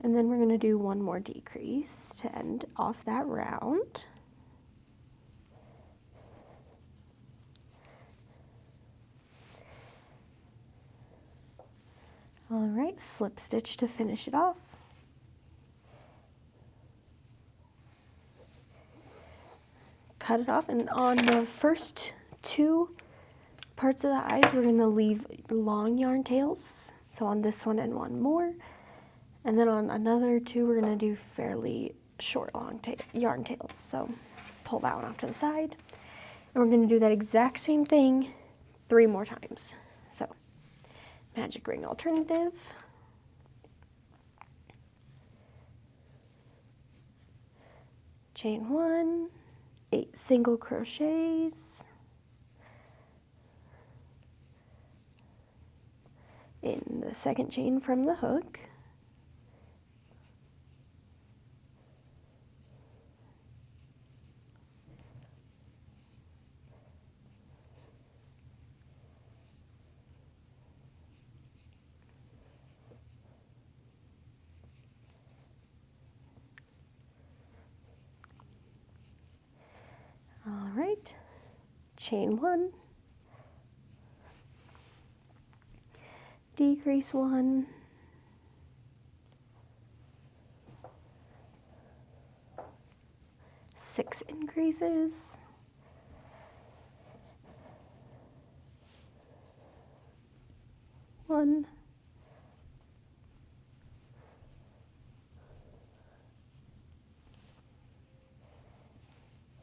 and then we're going to do one more decrease to end off that round. All right, slip stitch to finish it off. Cut it off, and on the first 2 parts of the eyes, we're going to leave long yarn tails. So on this one and one more. And then on another 2, we're going to do fairly short long yarn tails. So pull that one off to the side. And we're going to do that exact same thing 3 more times. So magic ring alternative. Chain 1, 8 single crochets in the second chain from the hook. All right, chain 1, decrease 1, six increases, one,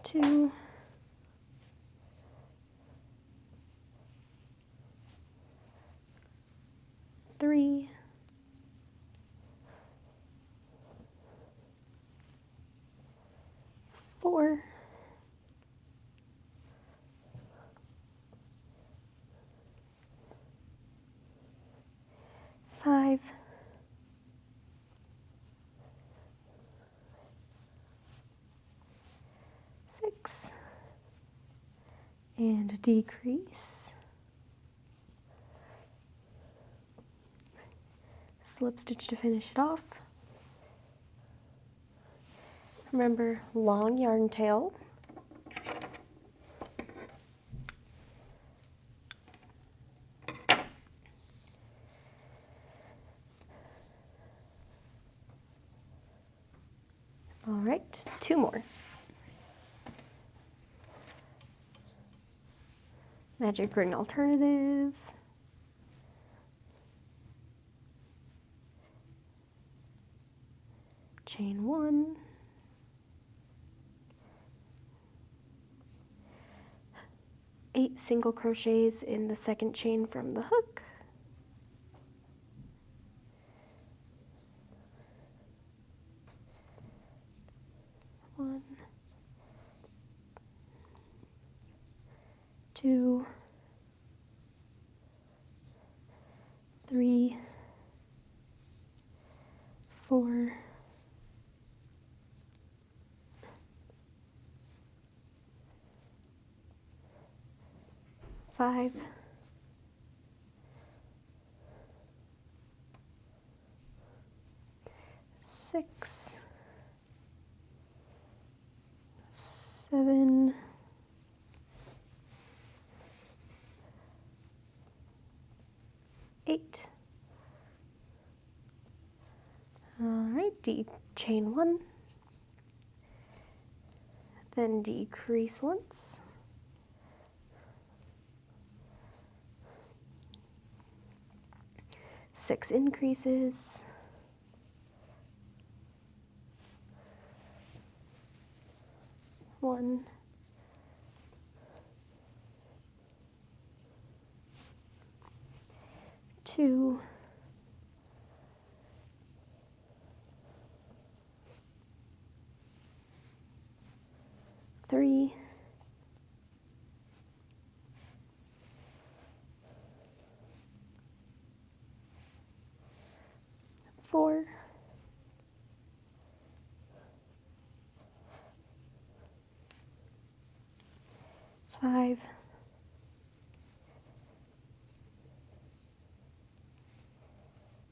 2, 3, 4, 5, 6, and decrease. Slip stitch to finish it off. Remember, long yarn tail. All right, 2 more. Magic ring alternative. Chain 1. Eight single crochets in the second chain from the hook. One, 2, 3, 4, 5, 6, 7, 8. All right, chain 1, then decrease once. Six increases. One, 2, 3, 4, 5,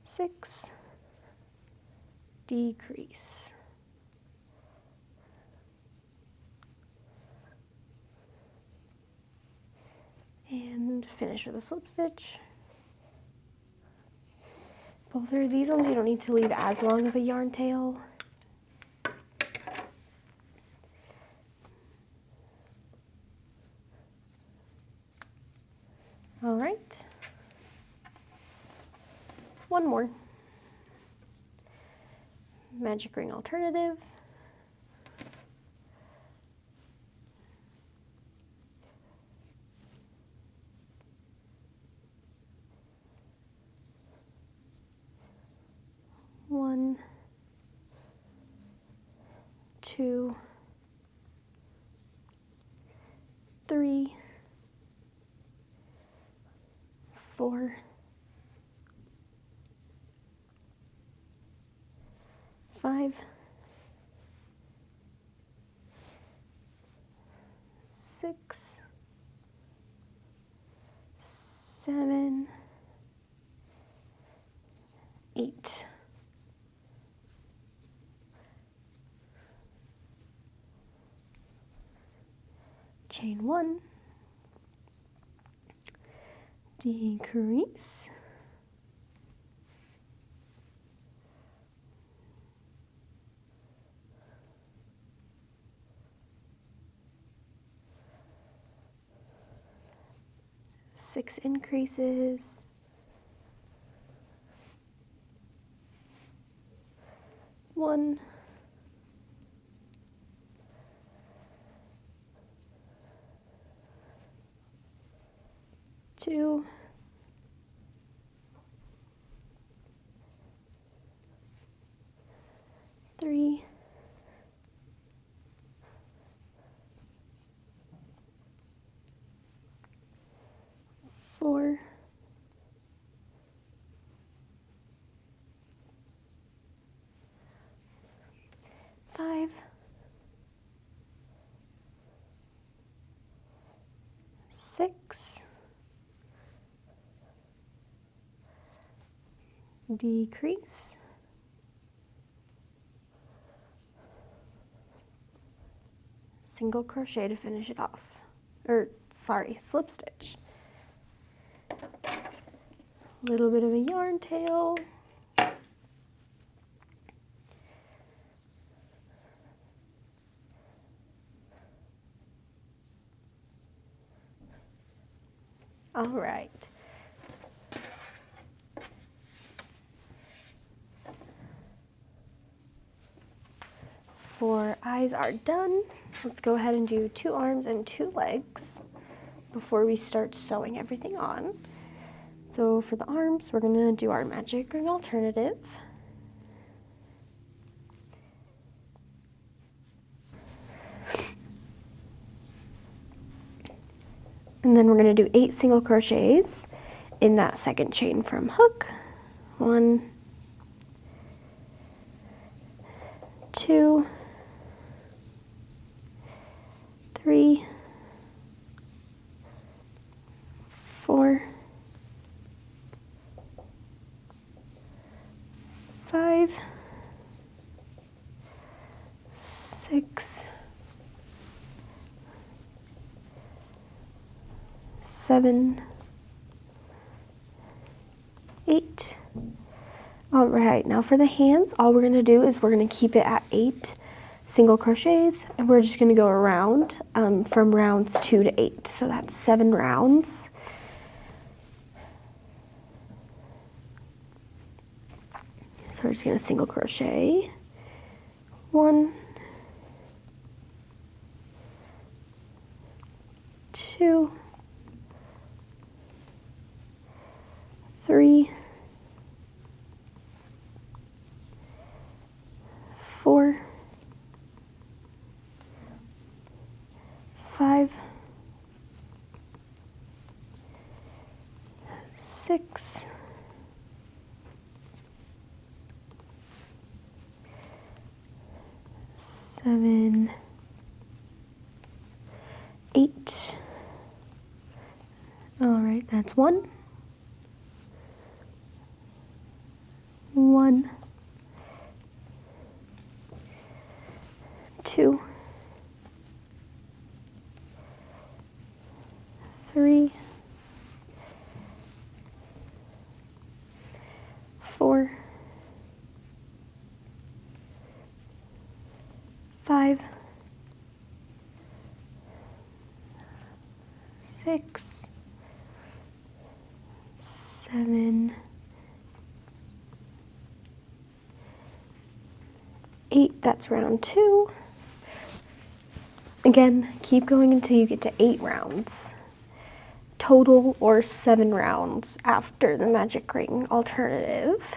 6, decrease. And finish with a slip stitch. Both of these ones you don't need to leave as long of a yarn tail. All right. One more. Magic ring alternative. One, 2, 3, 4, 5, 6, 7, 8. Chain 1, decrease, six increases, 1, 2, 3, 4, 5, 6, decrease, single crochet to finish it off, or sorry, slip stitch. A little bit of a yarn tail. All right. Four eyes are done. Let's go ahead and do 2 arms and 2 legs before we start sewing everything on. So for the arms, we're gonna do our magic ring alternative. And then we're gonna do 8 single crochets in that second chain from hook. 1, 2, 3, 4, 5, 6, 7, 8. All right, now for the hands, all we're gonna do is we're gonna keep it at 8 single crochets, and we're just gonna go around from rounds 2 to 8. So that's 7 rounds. So we're just gonna single crochet. 1, 2, 3, 4, 5, 6, 8. All right, that's 1. 1, 2, 3, 4, 5, 6, 7, 8, that's round 2. Again, keep going until you get to 8 rounds total, or 7 rounds after the magic ring alternative.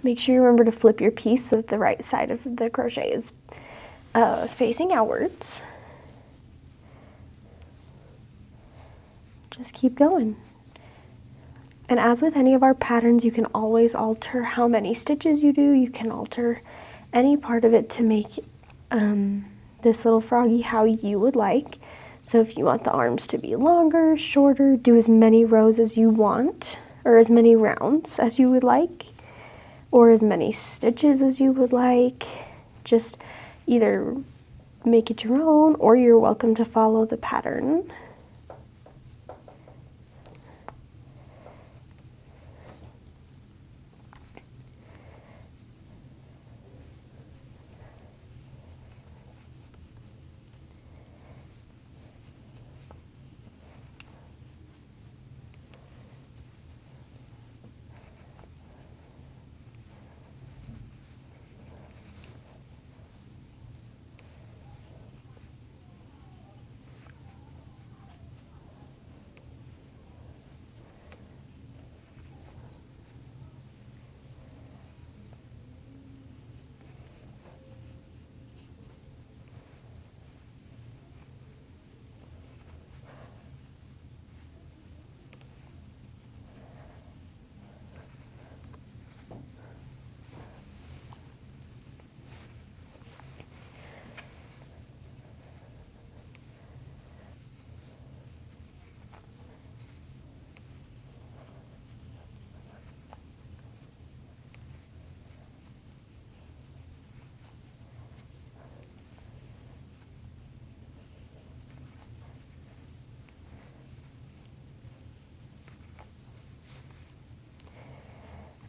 Make sure you remember to flip your piece so that the right side of the crochet is facing outwards. Just keep going. And as with any of our patterns, you can always alter how many stitches you do. You can alter any part of it to make this little froggy how you would like. So if you want the arms to be longer, shorter, do as many rows as you want, or as many rounds as you would like, or as many stitches as you would like. Just either make it your own, or you're welcome to follow the pattern.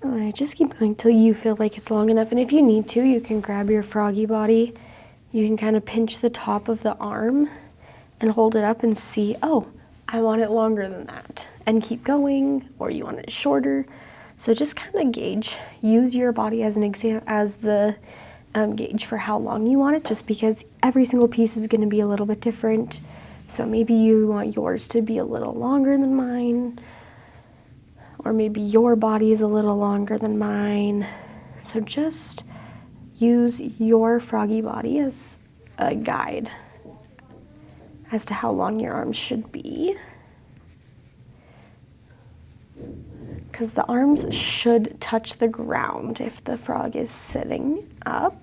Alright, just keep going till you feel like it's long enough, and if you need to, you can grab your froggy body. You can kind of pinch the top of the arm and hold it up and see, oh, I want it longer than that, and keep going, or you want it shorter. So just kind of gauge, use your body as an the gauge for how long you want it, just because every single piece is going to be a little bit different. So maybe you want yours to be a little longer than mine, or maybe your body is a little longer than mine. So just use your froggy body as a guide as to how long your arms should be. Because the arms should touch the ground if the frog is sitting up.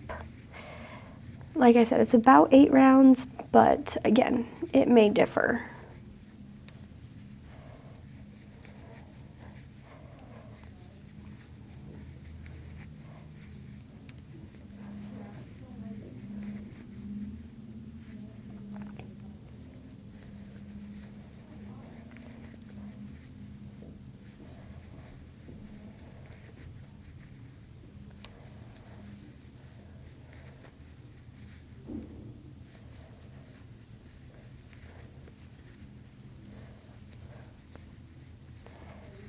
Like I said, it's about 8 rounds, but again, it may differ.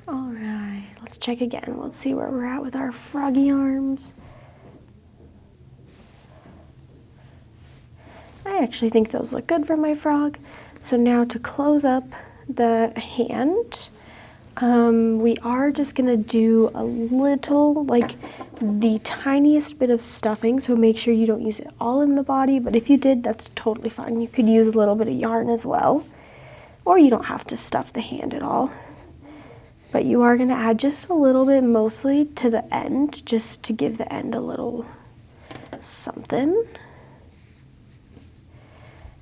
Alright, let's check again. Let's see where we're at with our froggy arms. I actually think those look good for my frog. So now to close up the hand, we are just going to do a little, like the tiniest bit of stuffing, so make sure you don't use it all in the body, but if you did, that's totally fine. You could use a little bit of yarn as well, or you don't have to stuff the hand at all. But you are going to add just a little bit, mostly to the end, just to give the end a little something.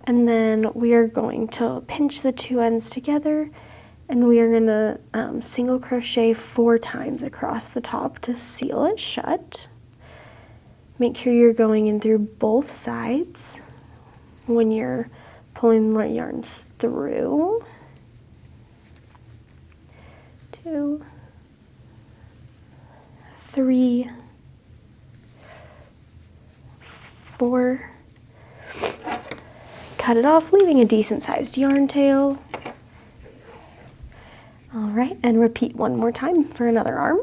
And then we are going to pinch the two ends together, and we are going to single crochet 4 times across the top to seal it shut. Make sure you're going in through both sides when you're pulling the yarns through. 2, 3, 4. Cut it off, leaving a decent sized yarn tail. All right, and repeat one more time for another arm.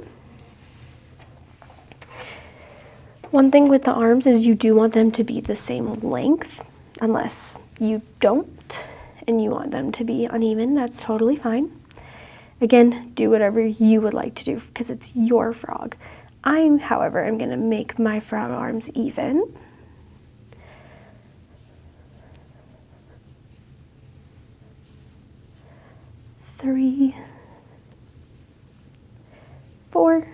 One thing with the arms is you do want them to be the same length, unless you don't and you want them to be uneven, that's totally fine. Again, do whatever you would like to do because it's your frog. However, I'm going to make my frog arms even. Three, 4,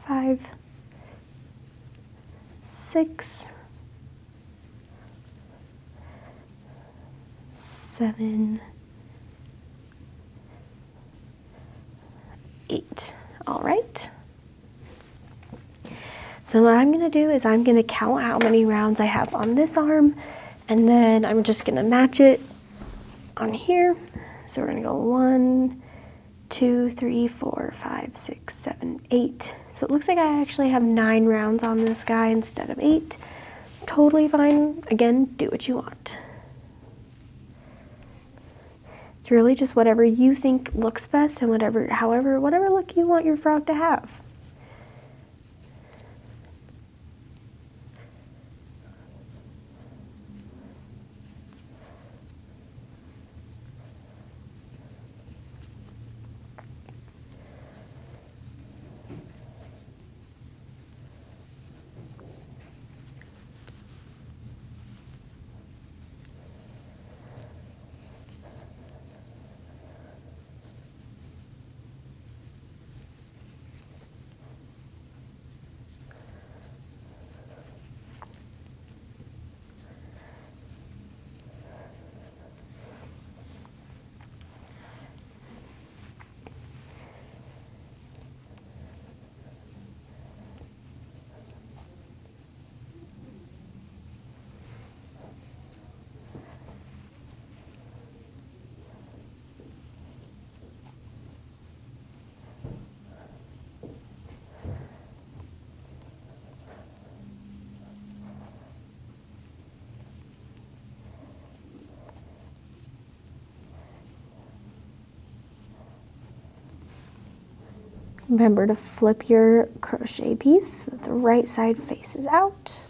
5, 6, 7, 8. All right. So what I'm going to do is I'm going to count how many rounds I have on this arm, and then I'm just going to match it on here. So we're going to go 1, 2, 3, 4, 5, 6, 7, 8. So it looks like I actually have 9 rounds on this guy instead of 8. Totally fine. Again, do what you want. It's really just whatever you think looks best and whatever look you want your frog to have. Remember to flip your crochet piece so that the right side faces out.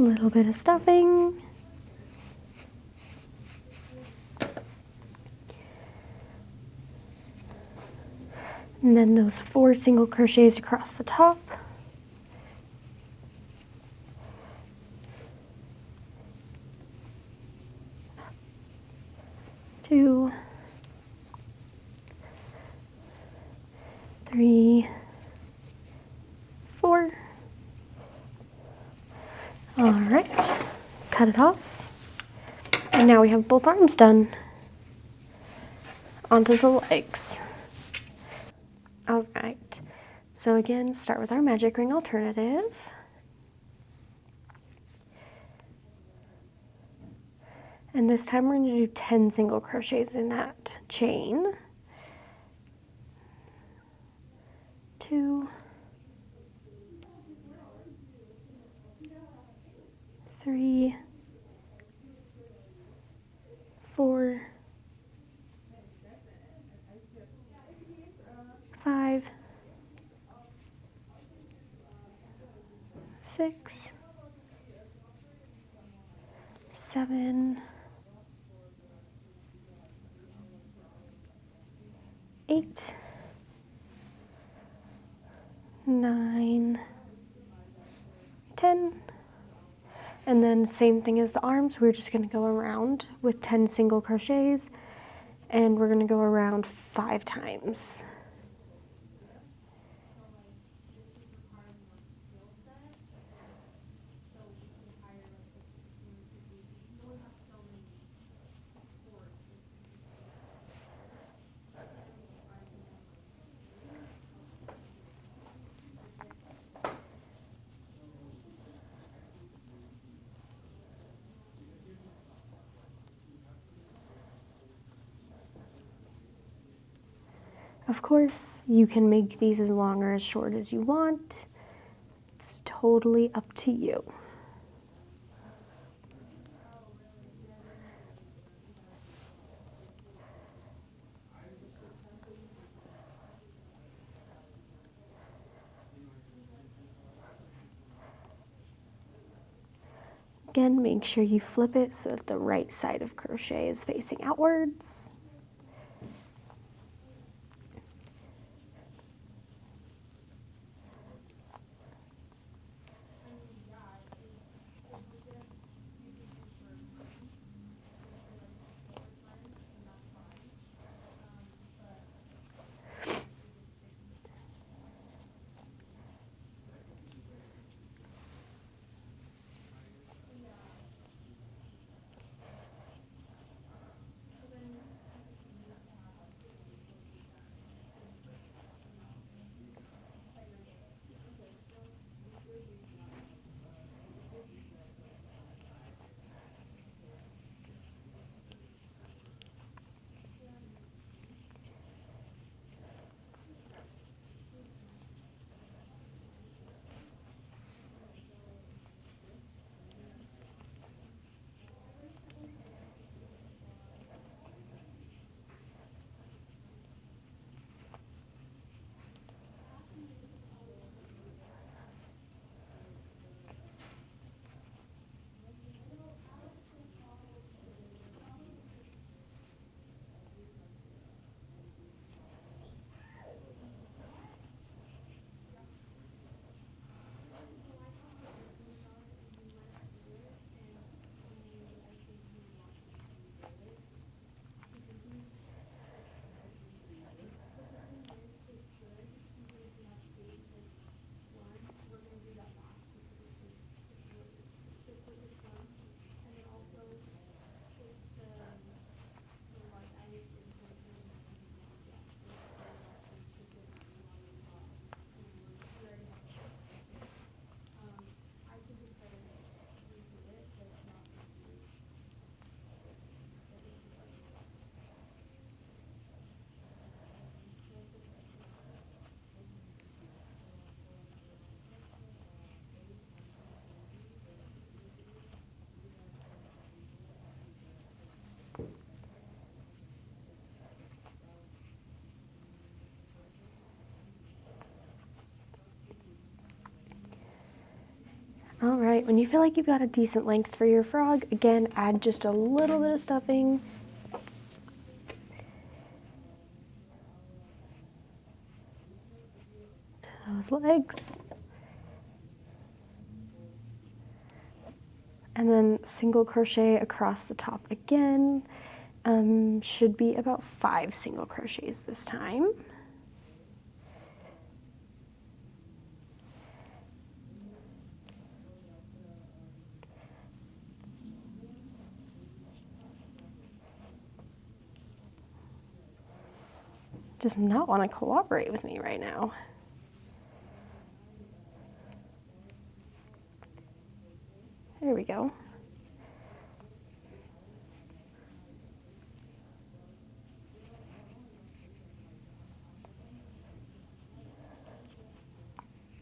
A little bit of stuffing. And then those 4 single crochets across the top. 2, 3, 4. All right, cut it off. And now we have both arms done. Onto the legs. All right, so again, start with our magic ring alternative. And this time we're going to do 10 single crochets in that chain. 2, 3, 4, 5, 6, 7, 8, 9, 10. And then same thing as the arms, we're just going to go around with 10 single crochets, and we're going to go around 5 times. Of course, you can make these as long or as short as you want. It's totally up to you. Again, make sure you flip it so that the right side of crochet is facing outwards. right, when you feel like you've got a decent length for your frog, again, add just a little bit of stuffing. To those legs. And then single crochet across the top again. Should be about 5 single crochets this time. Does not want to cooperate with me right now. There we go.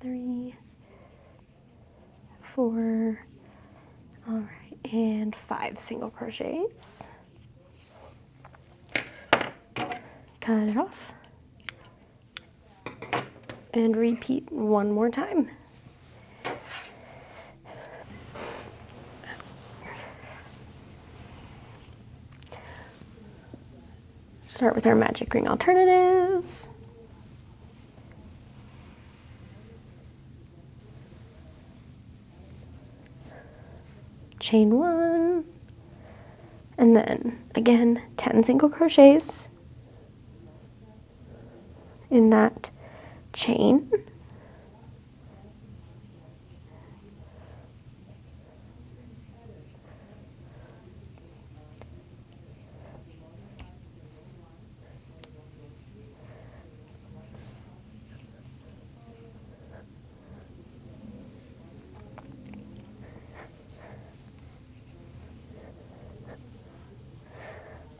Three, 4, all right, and 5 single crochets. Cut it off. And repeat one more time. Start with our magic ring alternative. Chain 1, and then again 10 single crochets in that chain.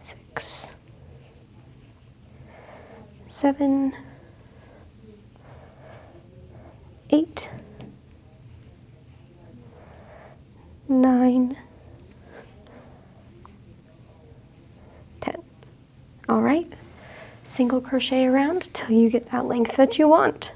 Six, 7, 8, 9, 10. All right, single crochet around till you get that length that you want.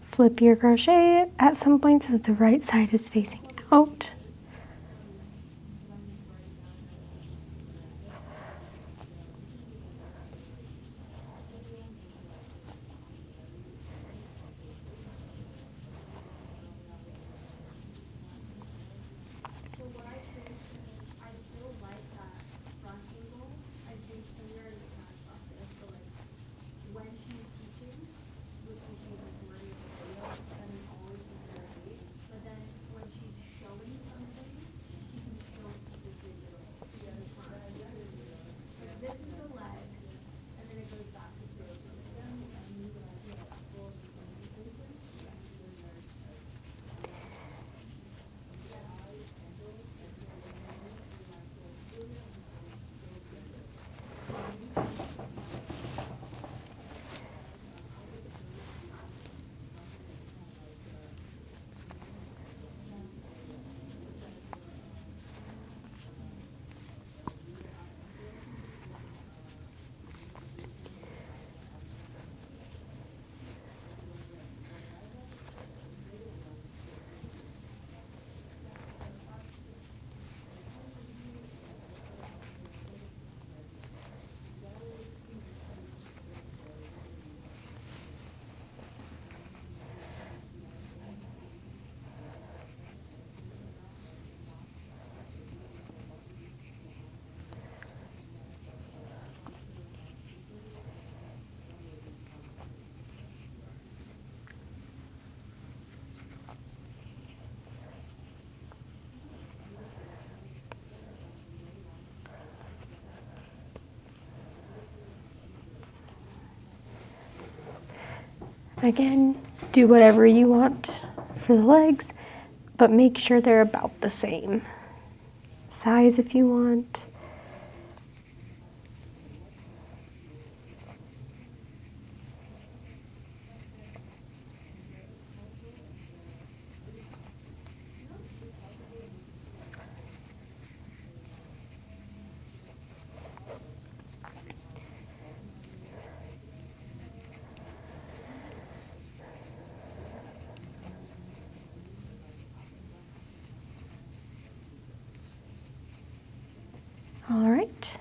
Flip your crochet at some point so that the right side is facing out. Again, do whatever you want for the legs, but make sure they're about the same size if you want. All right,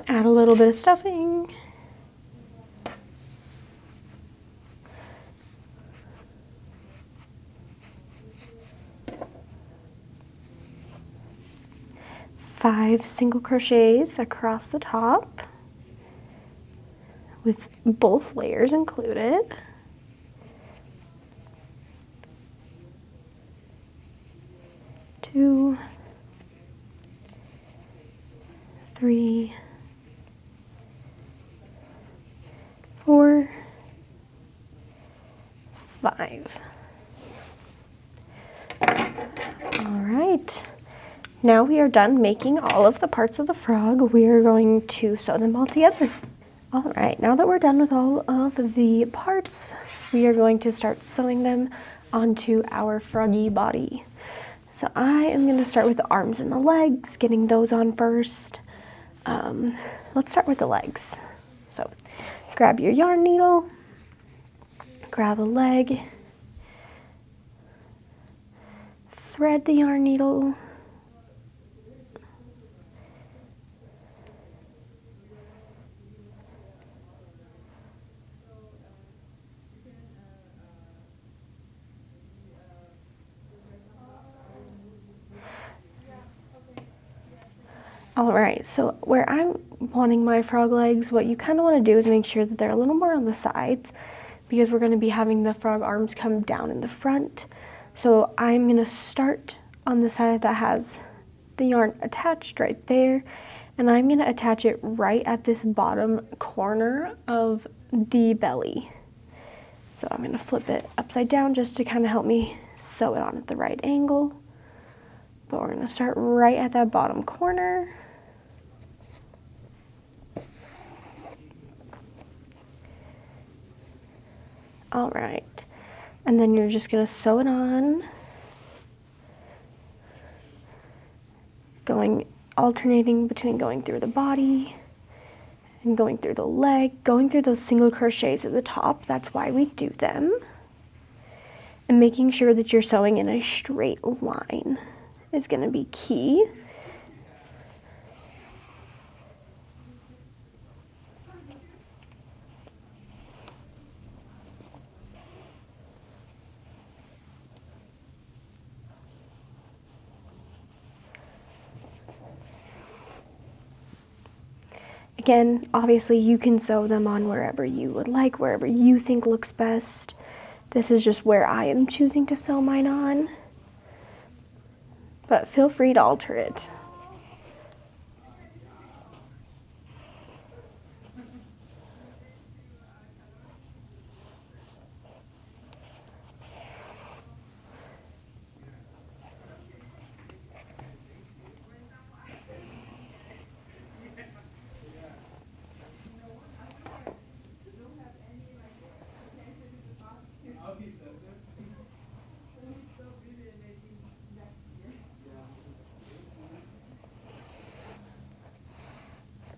add a little bit of stuffing. Five single crochets across the top with both layers included. Two, 3, 4, 5. All right, now we are done making all of the parts of the frog. We are going to sew them all together. All right, now that we're done with all of the parts, we are going to start sewing them onto our froggy body. So I am going to start with the arms and the legs, getting those on first. Let's start with the legs. So grab your yarn needle, grab a leg, thread the yarn needle, all right, so where I'm wanting my frog legs, what you kind of want to do is make sure that they're a little more on the sides because we're going to be having the frog arms come down in the front. So I'm going to start on the side that has the yarn attached right there, and I'm going to attach it right at this bottom corner of the belly. So I'm going to flip it upside down just to kind of help me sew it on at the right angle. But we're going to start right at that bottom corner. All right, and then you're just going to sew it on, alternating between going through the body and going through the leg, going through those single crochets at the top. That's why we do them. And making sure that you're sewing in a straight line is going to be key. Again, obviously you can sew them on wherever you would like, wherever you think looks best. This is just where I am choosing to sew mine on, but feel free to alter it.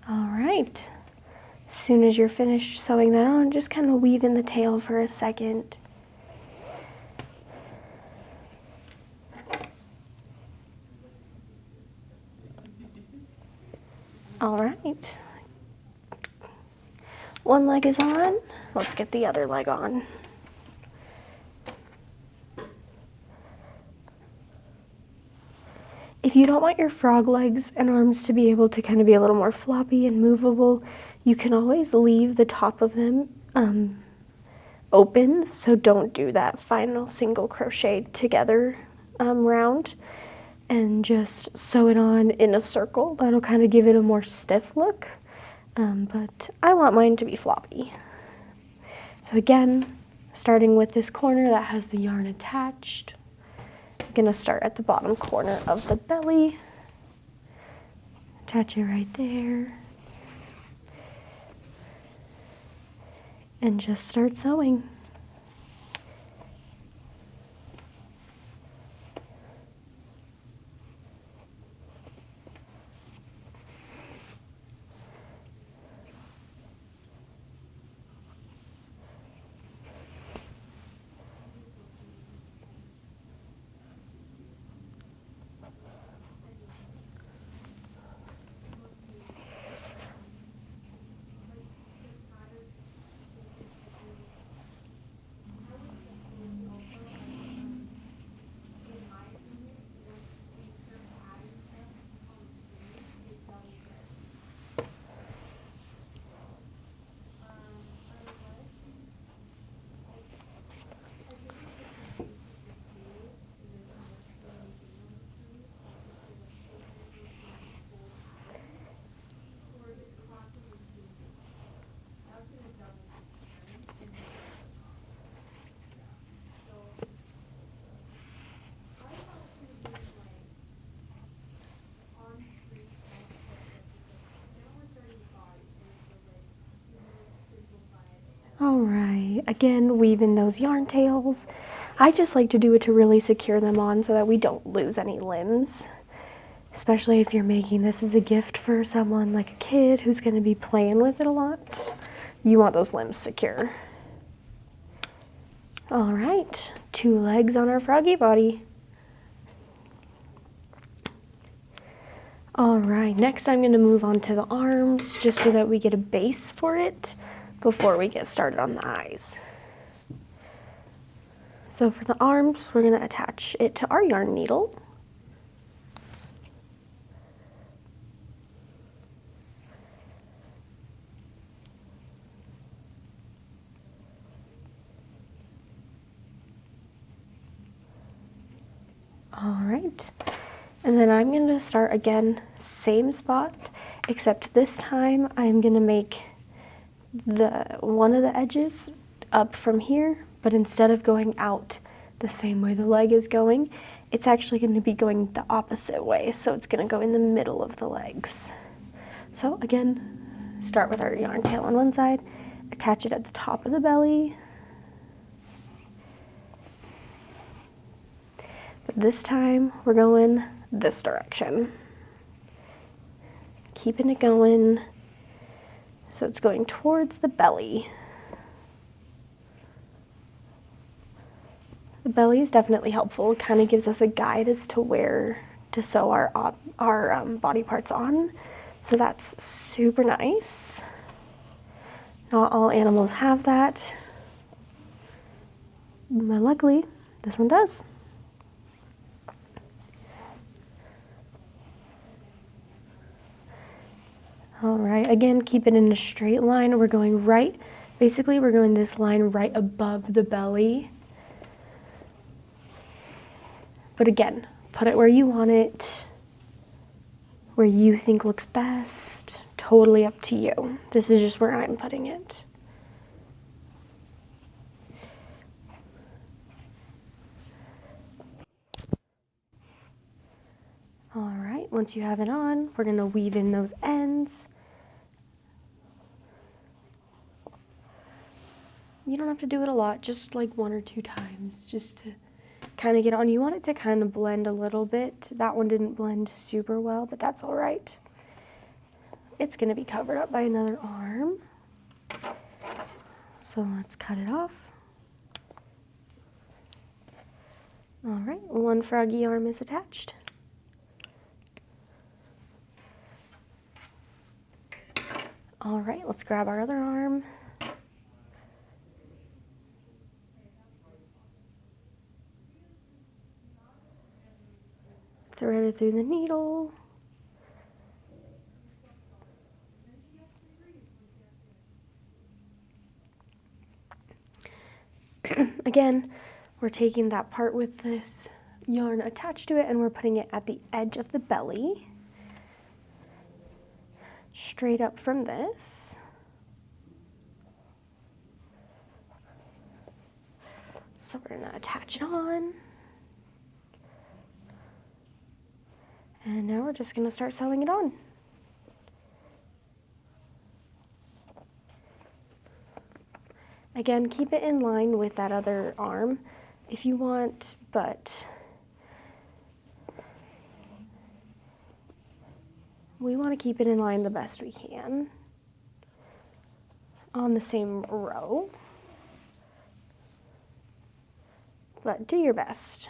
All right, as soon as you're finished sewing that on, just kind of weave in the tail for a second. All right, one leg is on, let's get the other leg on. If you don't want your frog legs and arms to be able to kind of be a little more floppy and movable, you can always leave the top of them open, so don't do that final single crochet together round, and just sew it on in a circle. That'll kind of give it a more stiff look, but I want mine to be floppy. So again, Starting with this corner that has the yarn attached. I'm gonna start at the bottom corner of the belly. Attach it right there. And just start sewing. All right, again, weave in those yarn tails. I just like to do it to really secure them on so that we don't lose any limbs. Especially if you're making this as a gift for someone like a kid who's going to be playing with it a lot. You want those limbs secure. All right, 2 legs on our froggy body. All right, next I'm going to move on to the arms just so that we get a base for it before we get started on the eyes. So for the arms, we're going to attach it to our yarn needle. All right, and then I'm going to start again, same spot, except this time I'm going to make one of the edges up from here, but instead of going out the same way the leg is going, it's actually going to be going the opposite way, so it's going to go in the middle of the legs. So again, start with our yarn tail on one side, attach it at the top of the belly. But this time, we're going this direction. Keeping it going, so it's going towards the belly. The belly is definitely helpful. It kind of gives us a guide as to where to sew our body parts on. So that's super nice. Not all animals have that, but luckily this one does. All right, again, keep it in a straight line. We're going right, basically we're going this line right above the belly. But again, put it where you want it, where you think looks best. Totally up to you. This is just where I'm putting it. All right, once you have it on, we're going to weave in those ends. You don't have to do it a lot, just like 1 or 2 times, just to kind of get on. You want it to kind of blend a little bit. That one didn't blend super well, but that's all right. It's going to be covered up by another arm. So let's cut it off. All right, 1 froggy arm is attached. All right, let's grab our other arm. Thread it through the needle. Again, we're taking that part with this yarn attached to it and we're putting it at the edge of the belly. Straight up from this. So we're gonna attach it on. And now we're just gonna start sewing it on. Again, keep it in line with that other arm if you want, but we want to keep it in line the best we can on the same row, but do your best.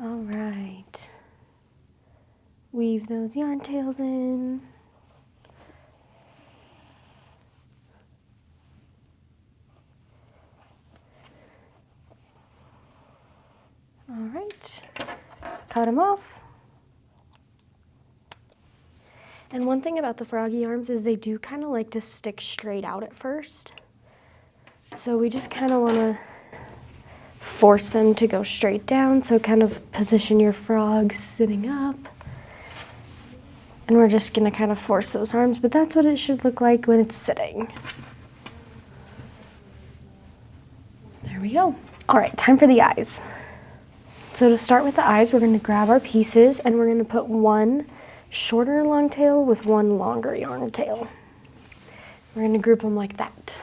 All right, weave those yarn tails in. All right, cut them off. And one thing about the froggy arms is they do kind of like to stick straight out at first. So we just kind of want to force them to go straight down, so kind of position your frog sitting up. And we're just gonna kind of force those arms, but that's what it should look like when it's sitting. There we go. All right, time for the eyes. So to start with the eyes, we're gonna grab our pieces and we're gonna put one shorter long tail with one longer yarn tail. We're gonna group them like that.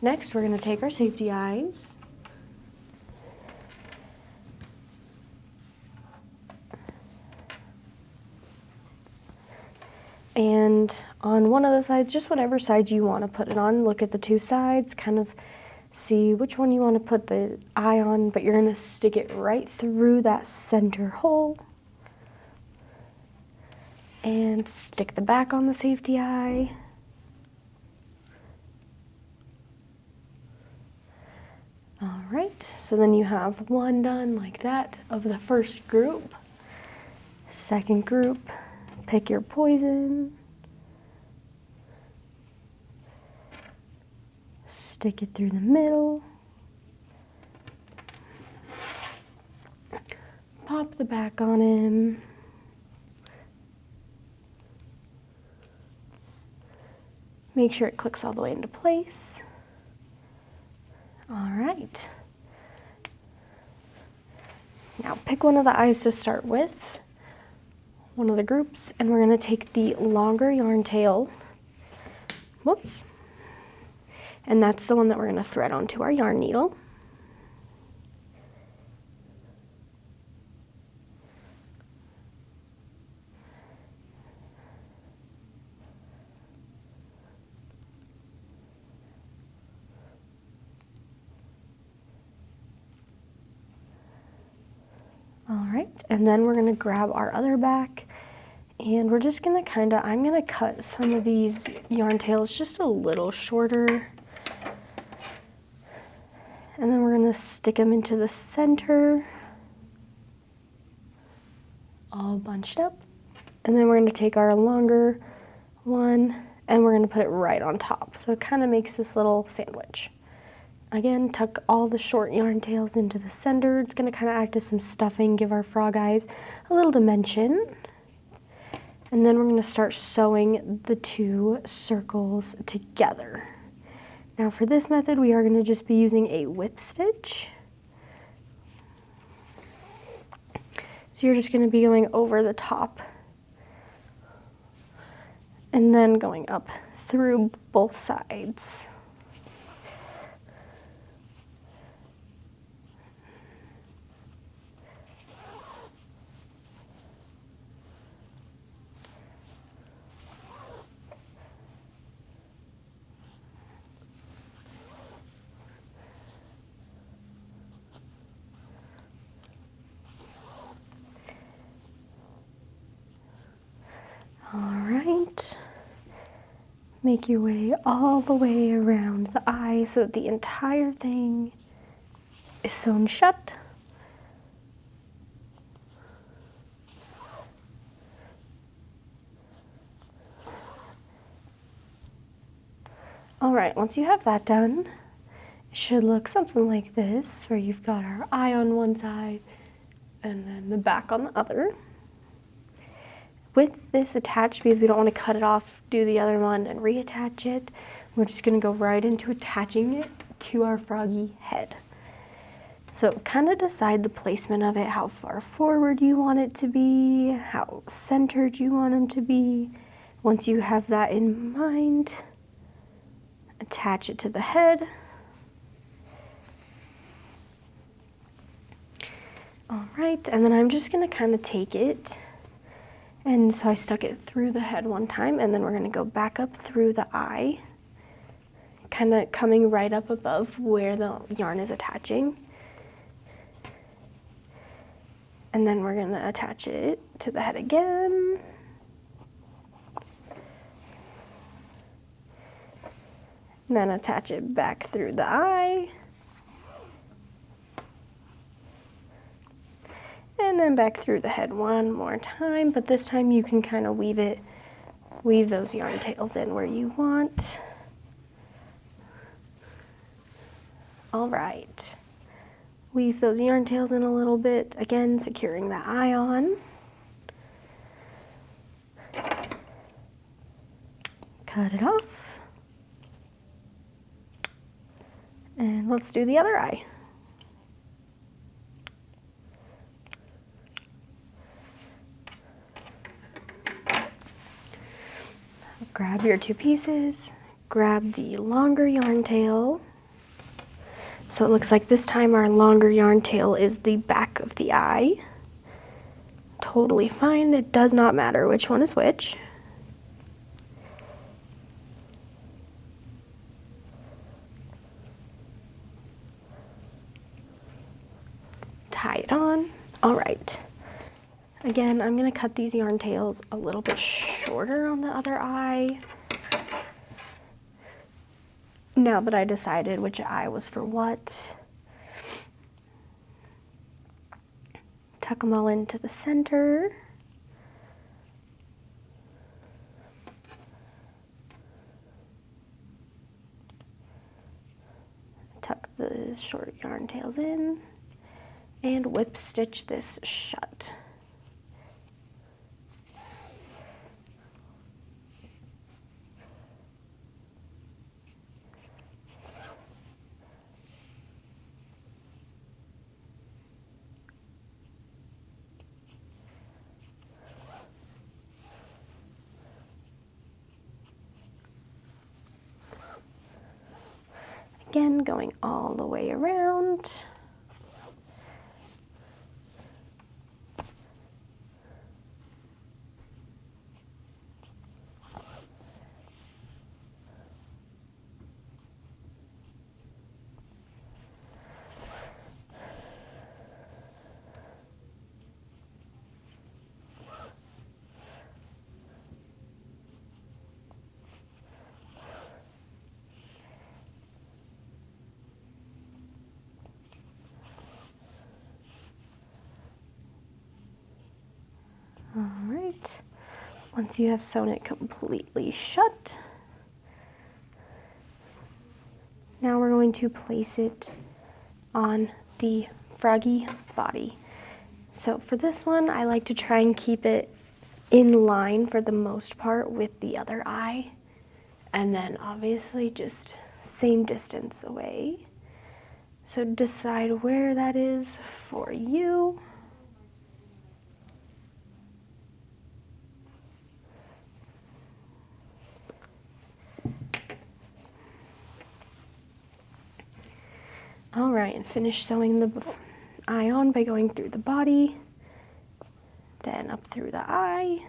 Next, we're gonna take our safety eyes and on one of the sides, just whatever side you want to put it on, look at the two sides, kind of see which one you want to put the eye on, but you're going to stick it right through that center hole and stick the back on the safety eye. All right, so then you have one done like that of the first group. Second group, pick your poison, stick it through the middle, pop the back on him, make sure it clicks all the way into place. All right. Now pick one of the eyes to start with, one of the groups, and we're going to take the longer yarn tail, whoops, and that's the one that we're going to thread onto our yarn needle. All right, and then we're going to grab our other back, and we're just going to I'm going to cut some of these yarn tails just a little shorter, and then we're going to stick them into the center, all bunched up, and then we're going to take our longer one, and we're going to put it right on top, so it kind of makes this little sandwich. Again, tuck all the short yarn tails into the center. It's going to kind of act as some stuffing, give our frog eyes a little dimension. And then we're going to start sewing the two circles together. Now for this method, we are going to just be using a whip stitch. So you're just going to be going over the top and then going up through both sides. All right, make your way all the way around the eye so that the entire thing is sewn shut. Alright, once you have that done, it should look something like this, where you've got our eye on one side and then the back on the other. With this attached, because we don't want to cut it off, do the other one and reattach it, we're just going to go right into attaching it to our froggy head. So kind of decide the placement of it, how far forward you want it to be, how centered you want them to be. Once you have that in mind, attach it to the head. All right, and then I'm just gonna kind of take it, and so I stuck it through the head one time, and then we're gonna go back up through the eye, kind of coming right up above where the yarn is attaching. And then we're gonna attach it to the head again. And then attach it back through the eye. And then back through the head one more time, but this time you can kind of weave those yarn tails in where you want. All right. Weave those yarn tails in a little bit, again, securing the eye on. Cut it off. And let's do the other eye. Grab your two pieces, grab the longer yarn tail. So it looks like this time our longer yarn tail is the back of the eye. Totally fine, it does not matter which one is which. Tie it on. All right. Again, I'm gonna cut these yarn tails a little bit shorter on the other eye. Now that I decided which eye was for what. Tuck them all into the center. Tuck the short yarn tails in and whip stitch this shut. Again, going all the way around. All right, once you have sewn it completely shut, now we're going to place it on the froggy body. So for this one, I like to try and keep it in line for the most part with the other eye, and then obviously just same distance away. So decide where that is for you. All right, and finish sewing the eye on by going through the body, then up through the eye.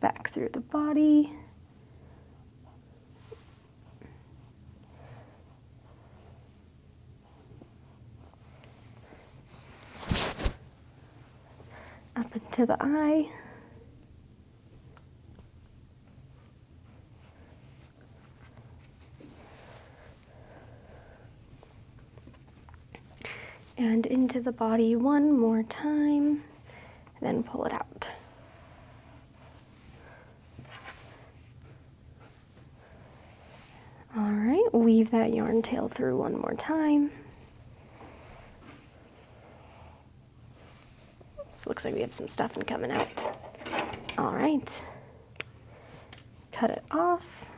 Back through the body. Up into the eye. and into the body one more time, and then pull it out. All right, weave that yarn tail through one more time. This looks like we have some stuffing coming out. All right, cut it off.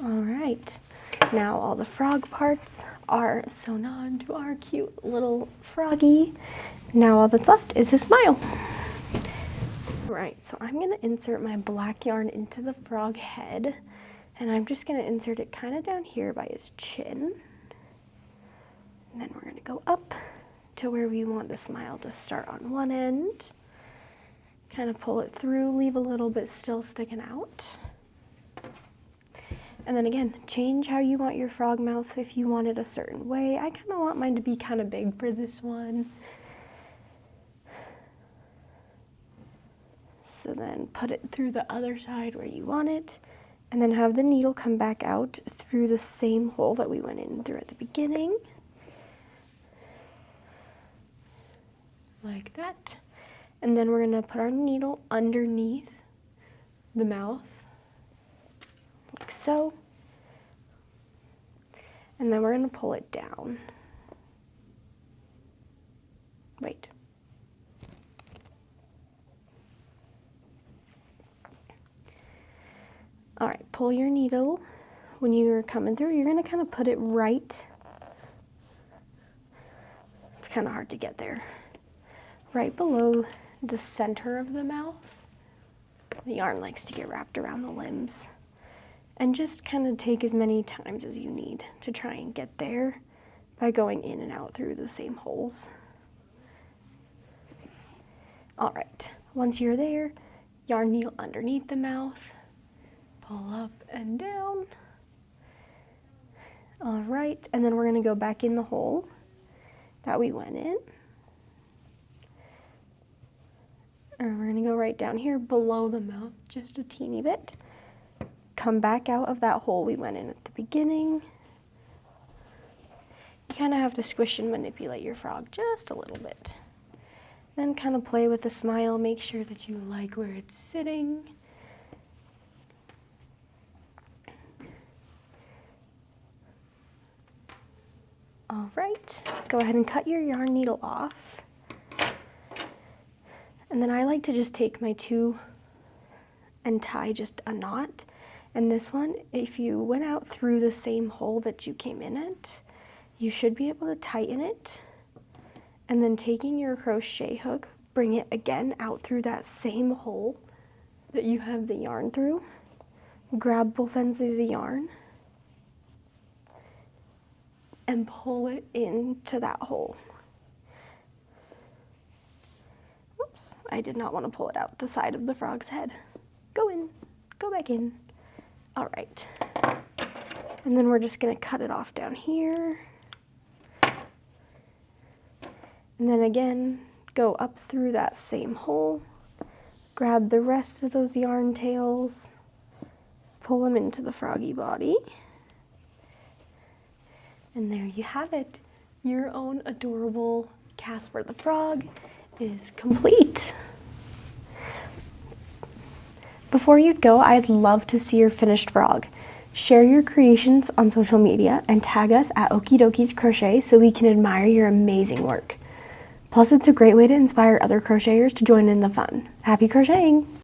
All right, now all the frog parts are sewn on to our cute little froggy. Now all that's left is his smile. All right, so I'm gonna insert my black yarn into the frog head, and I'm just gonna insert it kind of down here by his chin. And then we're gonna go up to where we want the smile to start on one end. Kind of pull it through, leave a little bit still sticking out. And then again, change how you want your frog mouth if you want it a certain way. I kind of want mine to be kind of big for this one. So then put it through the other side where you want it, and then have the needle come back out through the same hole that we went in through at the beginning. Like that. And then we're gonna put our needle underneath the mouth, like so. And then we're gonna pull it down. Wait. All right, pull your needle. When you're coming through, you're gonna kind of put it right. It's kind of hard to get there. Right below the center of the mouth. The yarn likes to get wrapped around the limbs. And just kind of take as many times as you need to try and get there by going in and out through the same holes. All right, once you're there, yarn needle underneath the mouth, pull up and down. All right, and then we're gonna go back in the hole that we went in. And we're gonna go right down here below the mouth, just a teeny bit. Come back out of that hole we went in at the beginning. You kind of have to squish and manipulate your frog just a little bit. Then kind of play with the smile, make sure that you like where it's sitting. All right, go ahead and cut your yarn needle off. And then I like to just take my two and tie just a knot. And this one, if you went out through the same hole that you came in at, you should be able to tighten it. And then taking your crochet hook, bring it again out through that same hole that you have the yarn through. Grab both ends of the yarn and pull it into that hole. Oops, I did not want to pull it out the side of the frog's head. Go in, go back in. All right. And then we're just gonna cut it off down here. And then again, go up through that same hole, grab the rest of those yarn tails, pull them into the froggy body. And there you have it. Your own adorable Kasper the Frog is complete. Before you go, I'd love to see your finished frog. Share your creations on social media and tag us at Okey's Crochet so we can admire your amazing work. Plus, it's a great way to inspire other crocheters to join in the fun. Happy crocheting!